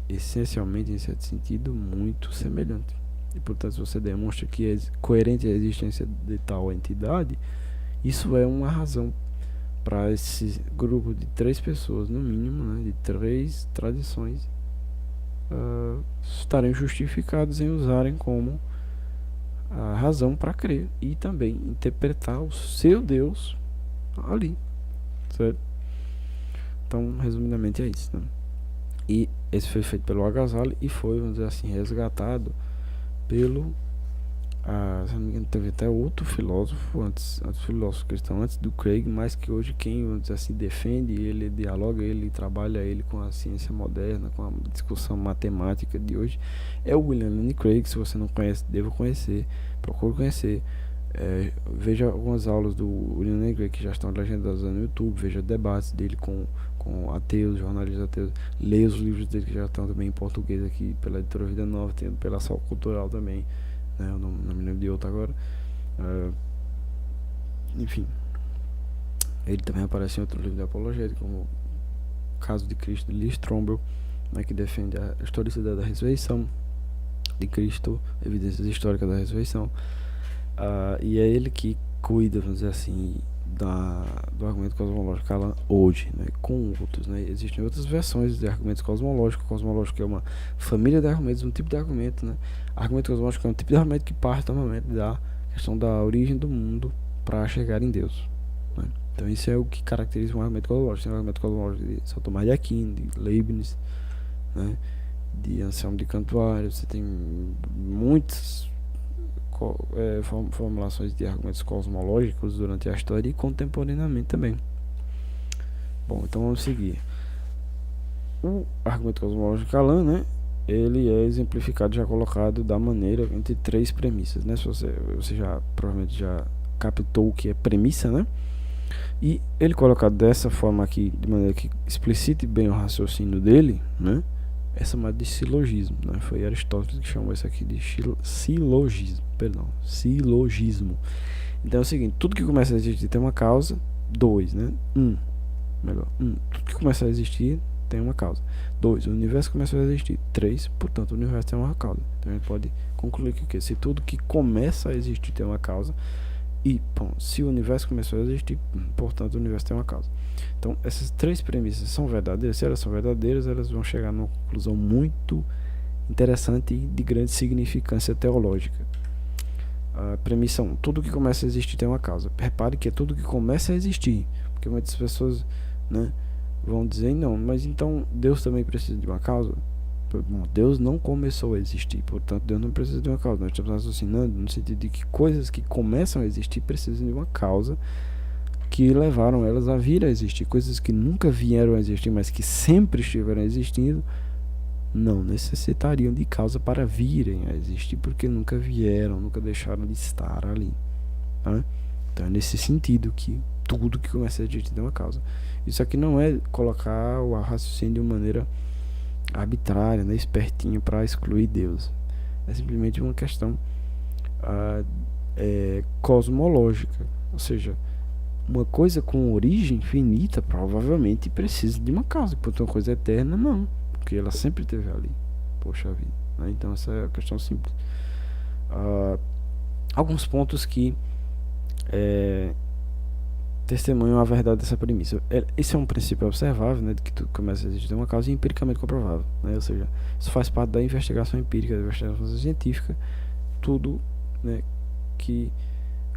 Speaker 1: essencialmente, em certo sentido, muito semelhante. E portanto, se você demonstra que é coerente a existência de tal entidade, isso é uma razão para esse grupo de 3 pessoas, no mínimo, né, de 3 tradições, estarem justificados em usarem como a razão para crer e também interpretar o seu Deus ali, certo? Então, resumidamente é isso, né? E esse foi feito pelo Al-Ghazali e foi, vamos dizer assim, resgatado pelo, se não me engano, teve até outro filósofo antes filósofo cristão antes do Craig, mas que hoje quem, vamos dizer assim, defende ele, dialoga ele, trabalha ele com a ciência moderna, com a discussão matemática de hoje, é o William Lane Craig. Se você não conhece, deva conhecer, procure conhecer. Veja algumas aulas do William Lane Craig que já estão legendadas no YouTube, veja debates dele com ateus, jornalistas ateus, leia os livros dele que já estão também em português aqui pela editora Vida Nova, tem pela Sol Cultural também, né? Eu não me lembro de outro agora. Enfim, ele também aparece em outro livro de apologética, como o Caso de Cristo, de Lee Strobel, né, que defende a historicidade da ressurreição de Cristo, evidências históricas da ressurreição. E é ele que cuida, vamos dizer assim, do argumento cosmológico Kalam hoje, né, com outros, né? Existem outras versões de argumentos cosmológicos. Cosmológico é uma família de argumentos, um tipo de argumento, né? Argumento cosmológico é um tipo de argumento que parte normalmente da questão da origem do mundo para chegar em Deus, né? Então isso é o que caracteriza um argumento cosmológico. Tem um argumento cosmológico de São Tomás de Aquino, de Leibniz, né, de Anselmo de Cantuária. Você tem muitas formulações de argumentos cosmológicos durante a história e contemporaneamente também. Bom, então vamos seguir. O argumento cosmológico Kalam, né, ele é exemplificado, já colocado da maneira entre três premissas, né? Se você já provavelmente já captou o que é premissa, né? E ele colocado dessa forma aqui, de maneira que explicite bem o raciocínio dele, né? É chamado de silogismo, né? Foi Aristóteles que chamou isso aqui de silogismo, perdão, silogismo. Então é o seguinte, tudo que começa a existir tem uma causa. Dois, né? Tudo que começa a existir tem uma causa. Dois, o universo começou a existir. Três, portanto, o universo tem uma causa. Então a gente pode concluir que se tudo que começa a existir tem uma causa, e bom, se o universo começou a existir, portanto, o universo tem uma causa. Então, essas três premissas são verdadeiras. Se elas são verdadeiras, elas vão chegar numa conclusão muito interessante e de grande significância teológica. A premissa 1, tudo que começa a existir tem uma causa. Repare que é tudo que começa a existir, porque muitas pessoas, né, vão dizer, não, mas então Deus também precisa de uma causa? Bom, Deus não começou a existir, portanto Deus não precisa de uma causa. Nós estamos raciocinando no sentido de que coisas que começam a existir precisam de uma causa que levaram elas a vir a existir. Coisas que nunca vieram a existir, mas que sempre estiveram existindo, não necessitariam de causa para virem a existir, porque nunca vieram, nunca deixaram de estar ali, tá? Então é nesse sentido que tudo que começa a existir tem uma causa. Isso aqui não é colocar o raciocínio de uma maneira arbitrária, né, espertinho para excluir Deus. É simplesmente uma questão cosmológica, ou seja, uma coisa com origem finita provavelmente precisa de uma causa, enquanto uma coisa eterna não, porque ela sempre esteve ali. Poxa vida, né? Então essa é a questão simples. Alguns pontos que testemunham a verdade dessa premissa. Esse é um princípio observável, né, de que tudo começa a existir uma causa, e empiricamente comprovável, né? Ou seja, isso faz parte da investigação empírica, da investigação científica. Tudo, né, que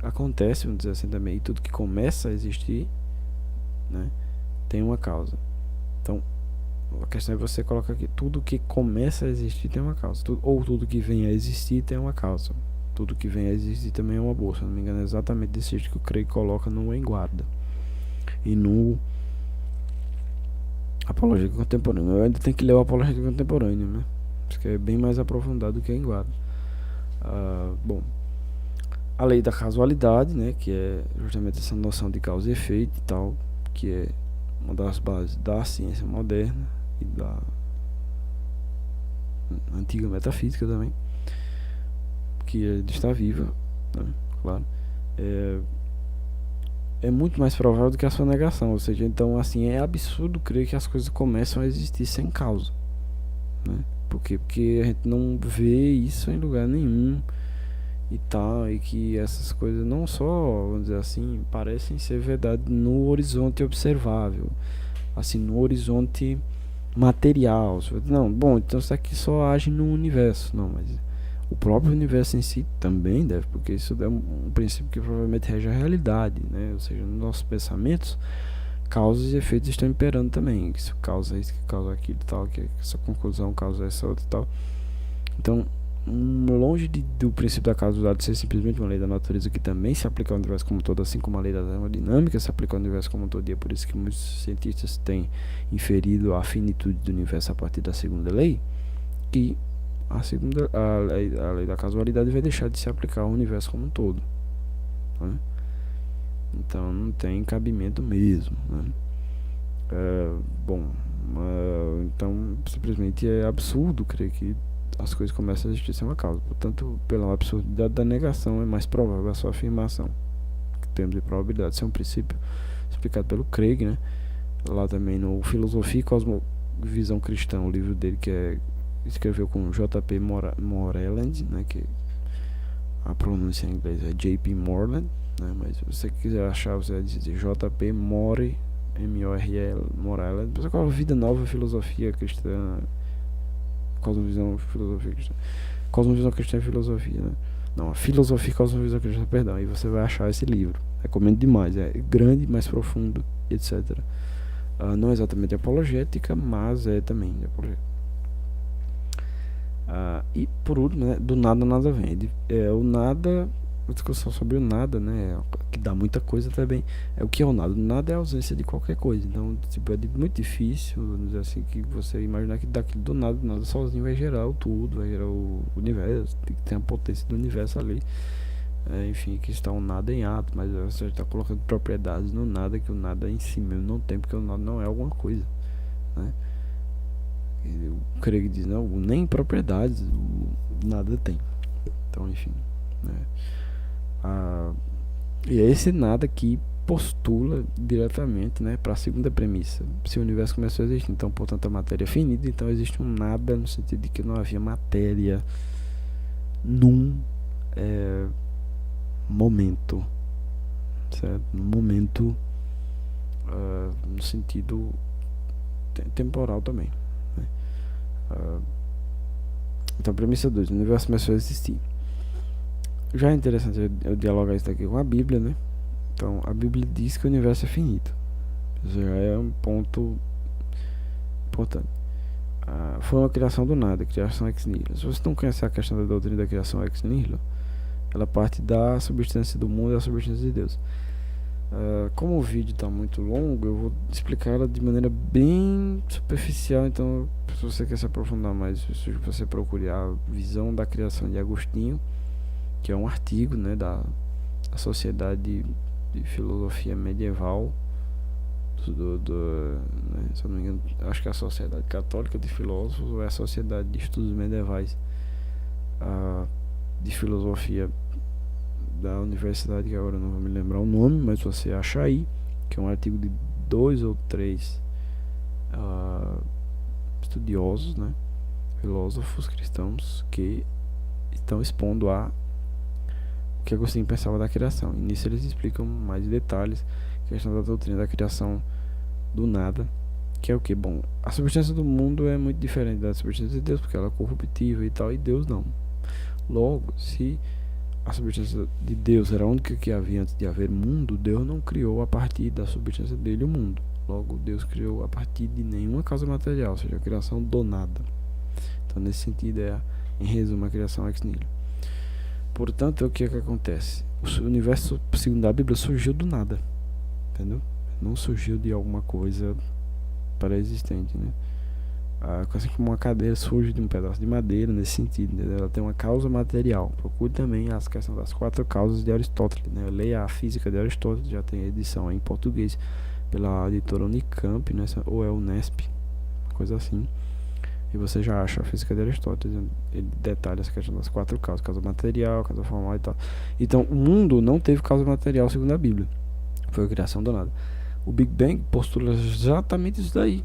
Speaker 1: acontece, vamos dizer assim também, e tudo que começa a existir, né, tem uma causa. Então a questão é você colocar aqui, tudo que começa a existir tem uma causa, ou tudo que vem a existir tem uma causa. Tudo que vem a existir também é uma bolsa, não me engano, é exatamente desse jeito que o Craig coloca no Em Guarda e no Apologética Contemporânea. Eu ainda tenho que ler o Apologética Contemporânea, né? Porque é bem mais aprofundado do que Em Guarda. Bom, a lei da casualidade, né, que é justamente essa noção de causa e efeito e tal, que é uma das bases da ciência moderna e da antiga metafísica também, que está viva, né? Claro, é muito mais provável do que a sua negação. Ou seja, então assim, é absurdo crer que as coisas começam a existir sem causa, né? Porque a gente não vê isso em lugar nenhum e tal, e que essas coisas não só, vamos dizer assim, parecem ser verdade no horizonte observável, assim, no horizonte material. Não, bom, então isso aqui só age no universo. Não, mas o próprio universo em si também deve, porque isso é um princípio que provavelmente rege a realidade, né? Ou seja, nos nossos pensamentos, causas e efeitos estão imperando também. Isso causa isso, que causa aquilo e tal, que essa conclusão causa essa outra e tal. Então, longe do princípio da causalidade ser simplesmente uma lei da natureza que também se aplica ao universo como um todo, assim como a lei da termodinâmica se aplica ao universo como um todo, e é por isso que muitos cientistas têm inferido a finitude do universo a partir da segunda lei, que a lei da casualidade vai deixar de se aplicar ao universo como um todo, né? Então não tem cabimento mesmo, né? Então simplesmente é absurdo crer que as coisas começam a existir sem uma causa. Portanto, pela absurdidade da negação, é mais provável a sua afirmação. Temos de probabilidade. Isso é um princípio explicado pelo Craig, né? Lá também no Filosofia e Cosmovisão Cristã, o livro dele que escreveu com J.P. Moreland, né? Que a pronúncia em inglês é J.P. Moreland, né? Mas se você quiser achar, você vai dizer J.P. More, M-O-R-L, Moreland. Você coloca Vida Nova, Filosofia Cristã, Cosmovisão, Filosofia Cristã. Cosmovisão Cristã e Filosofia, né? Não, a Filosofia e Cosmovisão Cristã, perdão. Aí você vai achar esse livro. Recomendo demais. É grande, mais profundo, etc. Não é exatamente apologética, mas é também apologética. E por último, né, do nada nada vem. O nada uma discussão sobre o nada, né? Que dá muita coisa também. É o que é o nada? O nada é a ausência de qualquer coisa. Então, tipo, é muito difícil, vamos dizer assim, que você imaginar que daquilo do nada sozinho vai gerar o tudo, vai gerar o universo, tem que ter a potência do universo ali. Enfim, que está um nada em ato, mas você está colocando propriedades no nada que o nada em si mesmo não tem, porque o nada não é alguma coisa, né? Eu creio que diz, não, nem propriedades o nada tem. Então, enfim, né? Ah, e é esse nada que postula diretamente, né, para a segunda premissa. Se o universo começou a existir, então, portanto, a matéria é finita, então existe um nada no sentido de que não havia matéria num momento, certo? No momento, no sentido temporal também, né? Então, premissa 2, o universo começou a existir. Já é interessante eu dialogar isso aqui com a Bíblia, né? Então, a Bíblia diz que o universo é finito. Isso já é um ponto importante. Foi uma criação do nada, criação ex nihilo. Se você não conhece a questão da doutrina da criação ex nihilo, ela parte da substância do mundo e da substância de Deus. Como o vídeo está muito longo, eu vou explicar ela de maneira bem superficial. Então, se você quer se aprofundar mais, se você procure a visão da criação de Agostinho, que é um artigo, né, da Sociedade de Filosofia Medieval, né, se eu não me engano, acho que é a Sociedade Católica de Filósofos ou é a Sociedade de Estudos Medievais de Filosofia da universidade, que agora não vou me lembrar o nome, mas você acha aí, que é um artigo de 2 ou 3 estudiosos, né, filósofos cristãos, que estão expondo o que Agostinho pensava da criação. E nisso eles explicam mais detalhes a questão da doutrina da criação do nada, que é o que? Bom, a substância do mundo é muito diferente da substância de Deus, porque ela é corruptível e tal, e Deus não. Logo, se a substância de Deus era a única que havia antes de haver mundo, Deus não criou a partir da substância dele o mundo. Logo, Deus criou a partir de nenhuma causa material, ou seja, a criação do nada. Então, nesse sentido, em resumo, a criação ex nihilo. Portanto, o que é que acontece? O universo, segundo a Bíblia, surgiu do nada, entendeu? Não surgiu de alguma coisa pré-existente, né? Assim como uma cadeira surge de um pedaço de madeira, nesse sentido, né? Ela tem uma causa material. Procure também as questões das 4 causas de Aristóteles, né? Leia a Física de Aristóteles, já tem edição em português pela editora Unicamp, né? Ou é Unesp, coisa assim. E você já acha a Física de Aristóteles, ele detalha essa questão das 4 causas: causa material, causa formal e tal. Então, o mundo não teve causa material segundo a Bíblia, foi a criação do nada. O Big Bang postula exatamente isso daí,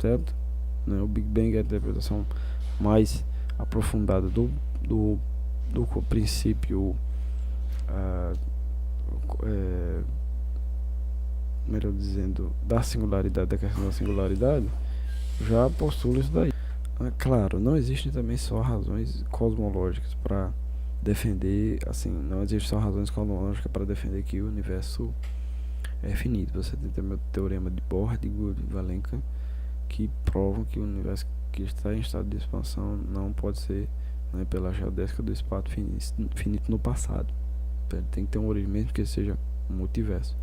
Speaker 1: certo? Né? O Big Bang é a interpretação mais aprofundada do princípio, melhor dizendo, da singularidade, da questão da singularidade, já postula isso daí. Claro, não existem também só razões cosmológicas para defender, assim, não existem só razões cosmológicas para defender que o universo é finito. Você tem também o teorema de Bohr, de Gould e Valenca, que provam que o universo que está em estado de expansão não pode ser, né, pela geodésica do espaço finito no passado. Ele tem que ter uma origem, mesmo que seja um multiverso.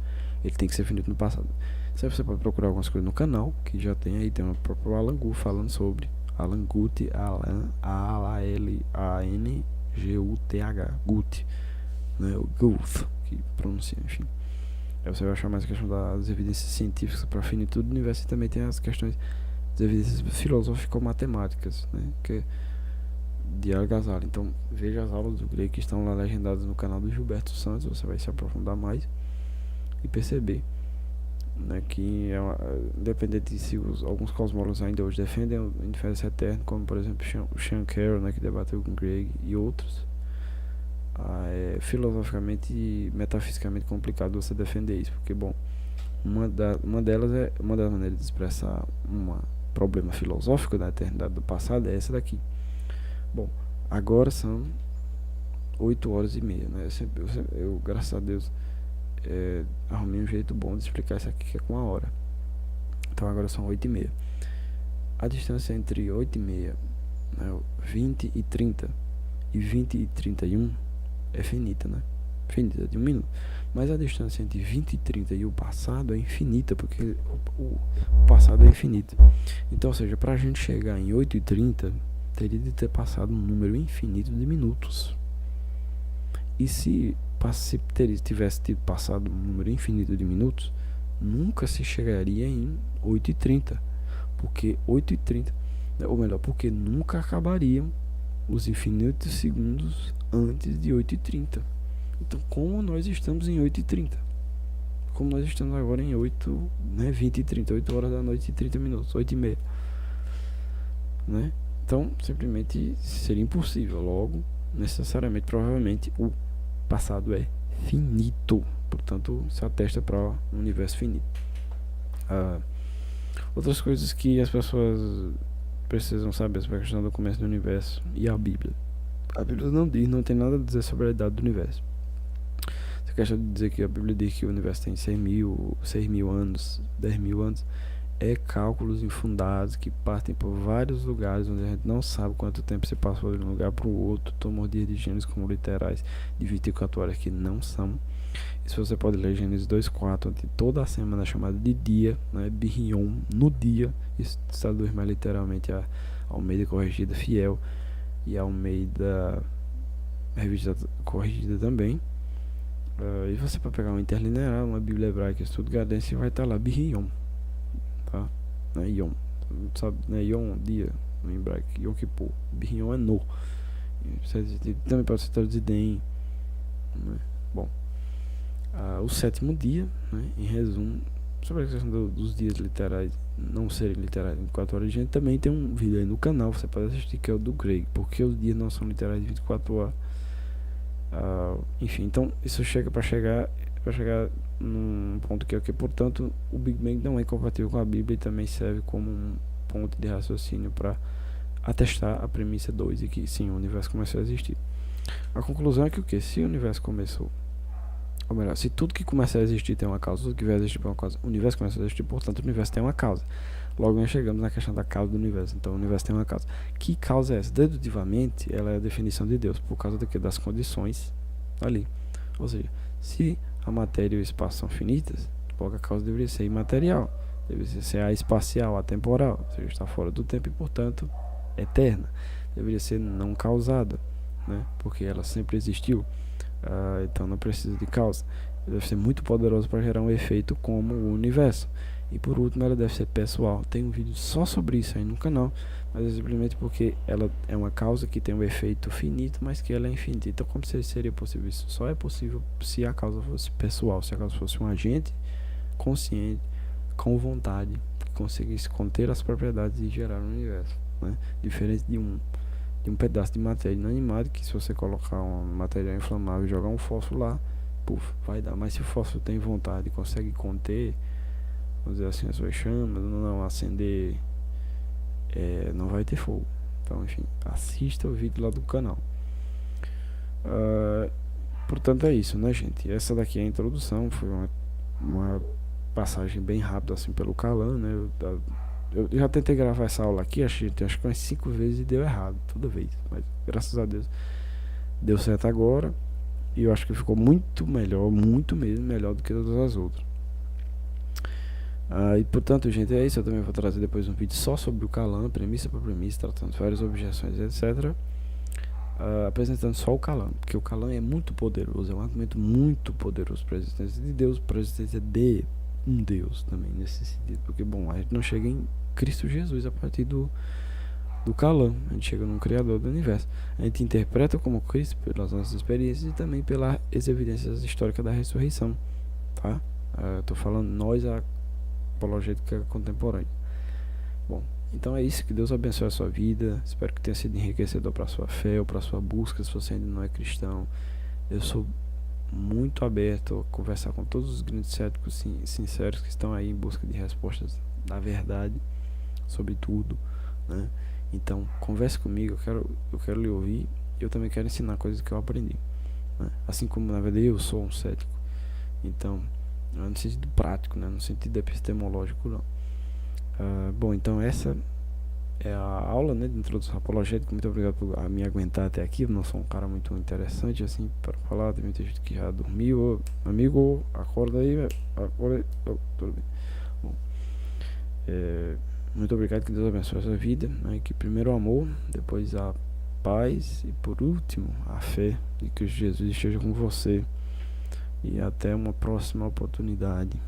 Speaker 1: Ele tem que ser finito no passado. Você pode procurar algumas coisas no canal, que já tem aí, tem o próprio Alan Guth falando sobre Alan Guth, A-L-A-N-G-U-T-H, Guth, né, o Guth, que pronuncia, enfim. Aí você vai achar mais a questão das evidências científicas para a finitude do universo, e também tem as questões das evidências filosófico-matemáticas, né, que é de Algazar. Então veja as aulas do grego que estão lá legendadas no canal do Gilberto Santos, você vai se aprofundar mais e perceber, né, que independente de se alguns cosmólogos ainda hoje defendem o universo eterno, como por exemplo o Sean Carroll, né, que debateu com Greg e outros, é filosoficamente e metafisicamente complicado você defender isso, porque bom, uma das maneiras de expressar um problema filosófico da eternidade do passado é essa daqui. Bom, agora são 8h30, né? Eu graças a Deus, arrumei um jeito bom de explicar isso aqui, que é com a hora. Então agora são 8h30. A distância entre 8h30, né, 20 e 30 e 20 e 31 é finita, né? finita de 1 minuto. Mas a distância entre 20 e 30 e o passado é infinita, porque o passado é infinito. Então, ou seja, para a gente chegar em 8 e 30, teria de ter passado um número infinito de minutos. E se tivesse tido passado um número infinito de minutos, nunca se chegaria em 8 e 30. Porque 8 e 30, ou melhor, porque nunca acabariam os infinitos segundos antes de 8 e 30. Então, como nós estamos em 8 e 30? Como nós estamos agora em 20 e 30, 8 horas da noite e 30 minutos, 8 e meia, né? Então, simplesmente seria impossível. Logo, necessariamente, provavelmente, o passado é finito. Portanto, se atesta para um universo finito. Outras coisas que as pessoas precisam saber sobre a questão do começo do universo e a Bíblia. A Bíblia não tem nada a dizer sobre a idade do universo. Essa questão de dizer que a Bíblia diz que o universo tem 6 mil anos, 10 mil anos, é cálculos infundados que partem por vários lugares onde a gente não sabe quanto tempo se passou de um lugar para o outro, tomam dias de Gênesis como literais de 24 horas que não são. Isso você pode ler Gênesis 2:4, onde toda a semana é chamada de dia, né? Birrion, no dia. Isso se traduz mais literalmente a Almeida Corrigida Fiel e a Almeida Revista Corrigida também. E você pode pegar uma interlinear, uma Bíblia Hebraica Stuttgartense, vai estar lá Birrion, tá? Né? Yom, sabe, né? Yom, dia, no hebraico, Yom Kippur. Birrion é no. Também pode ser traduzido em, né? Bom, o sétimo dia, né? Em resumo, sobre a questão dos dias literais não serem literais 24 horas, a gente também tem um vídeo aí no canal, você pode assistir, que é o do Greg, porque os dias não são literais de 24 horas. Enfim, então isso chega para chegar num ponto que é o que, portanto, o Big Bang não é compatível com a Bíblia e também serve como um ponto de raciocínio para atestar a premissa 2 e que sim, o universo começou a existir. A conclusão é que o que? Se o universo começou, ou melhor, se tudo que começa a existir tem uma causa, tudo que vai existir tem uma causa, o universo começa a existir, portanto o universo tem uma causa. Logo nós chegamos na questão da causa do universo. Então o universo tem uma causa. Que causa é essa? Dedutivamente, ela é a definição de Deus, por causa das condições ali. Ou seja, se a matéria e o espaço são finitas, logo a causa deveria ser imaterial, deveria ser espacial, atemporal, ou seja, está fora do tempo e, portanto, eterna. Deveria ser não causada, né? Porque ela sempre existiu. Então não precisa de causa. Deve ser muito poderosa para gerar um efeito como o universo. E por último, ela deve ser pessoal. Tem um vídeo só sobre isso aí no canal, mas é simplesmente porque ela é uma causa que tem um efeito finito, mas que ela é infinita. Então, como seria possível isso? Só é possível se a causa fosse pessoal, se a causa fosse um agente consciente, com vontade, que conseguisse conter as propriedades e gerar um universo, né? Diferente de um pedaço de matéria inanimada, que se você colocar um material inflamável e jogar um fósforo lá, puf, vai dar. Mas se o fósforo tem vontade e consegue conter, vamos dizer assim, as suas chamas, não acender, não vai ter fogo. Então, enfim, assista o vídeo lá do canal. Portanto, é isso, né, gente? Essa daqui é a introdução. Foi uma passagem bem rápida assim pelo Kalan, né? Eu já tentei gravar essa aula aqui, acho que umas 5 vezes e deu errado, toda vez. Mas graças a Deus deu certo agora. E eu acho que ficou muito melhor, muito mesmo melhor do que todas as outras. E portanto, gente, é isso. Eu também vou trazer depois um vídeo só sobre o Kalan, premissa por premissa, tratando várias objeções, etc. Apresentando só o Kalan, porque o Kalan é muito poderoso, é um argumento muito poderoso para a existência de Deus, para a existência de um Deus também, nesse sentido. Porque, bom, a gente não chega em Cristo Jesus a partir do Kalan, a gente chega num Criador do Universo. A gente interpreta como Cristo pelas nossas experiências e também pelas evidências históricas da ressurreição, tá? Tô falando nós, a apologética contemporânea. Bom, então é isso. Que Deus abençoe a sua vida. Espero que tenha sido enriquecedor para a sua fé ou para a sua busca, se você ainda não é cristão. Eu sou muito aberto a conversar com todos os grandes céticos sinceros que estão aí em busca de respostas da verdade sobre tudo, né? Então converse comigo, eu quero lhe ouvir. Eu também quero ensinar coisas que eu aprendi, né? Assim como na verdade eu sou um cético. Então, não no sentido prático, né? No sentido epistemológico, não. Bom, então essa a aula, né, de introdução apologética. Muito obrigado por me aguentar até aqui. Eu não sou um cara muito interessante assim para falar. Tem muita gente que já dormiu. Amigo, acorda aí, velho. Acorda aí. Tudo bem. Bom, muito obrigado, que Deus abençoe a sua vida, né? Que primeiro o amor, depois a paz e por último a fé de que Jesus esteja com você. E até uma próxima oportunidade.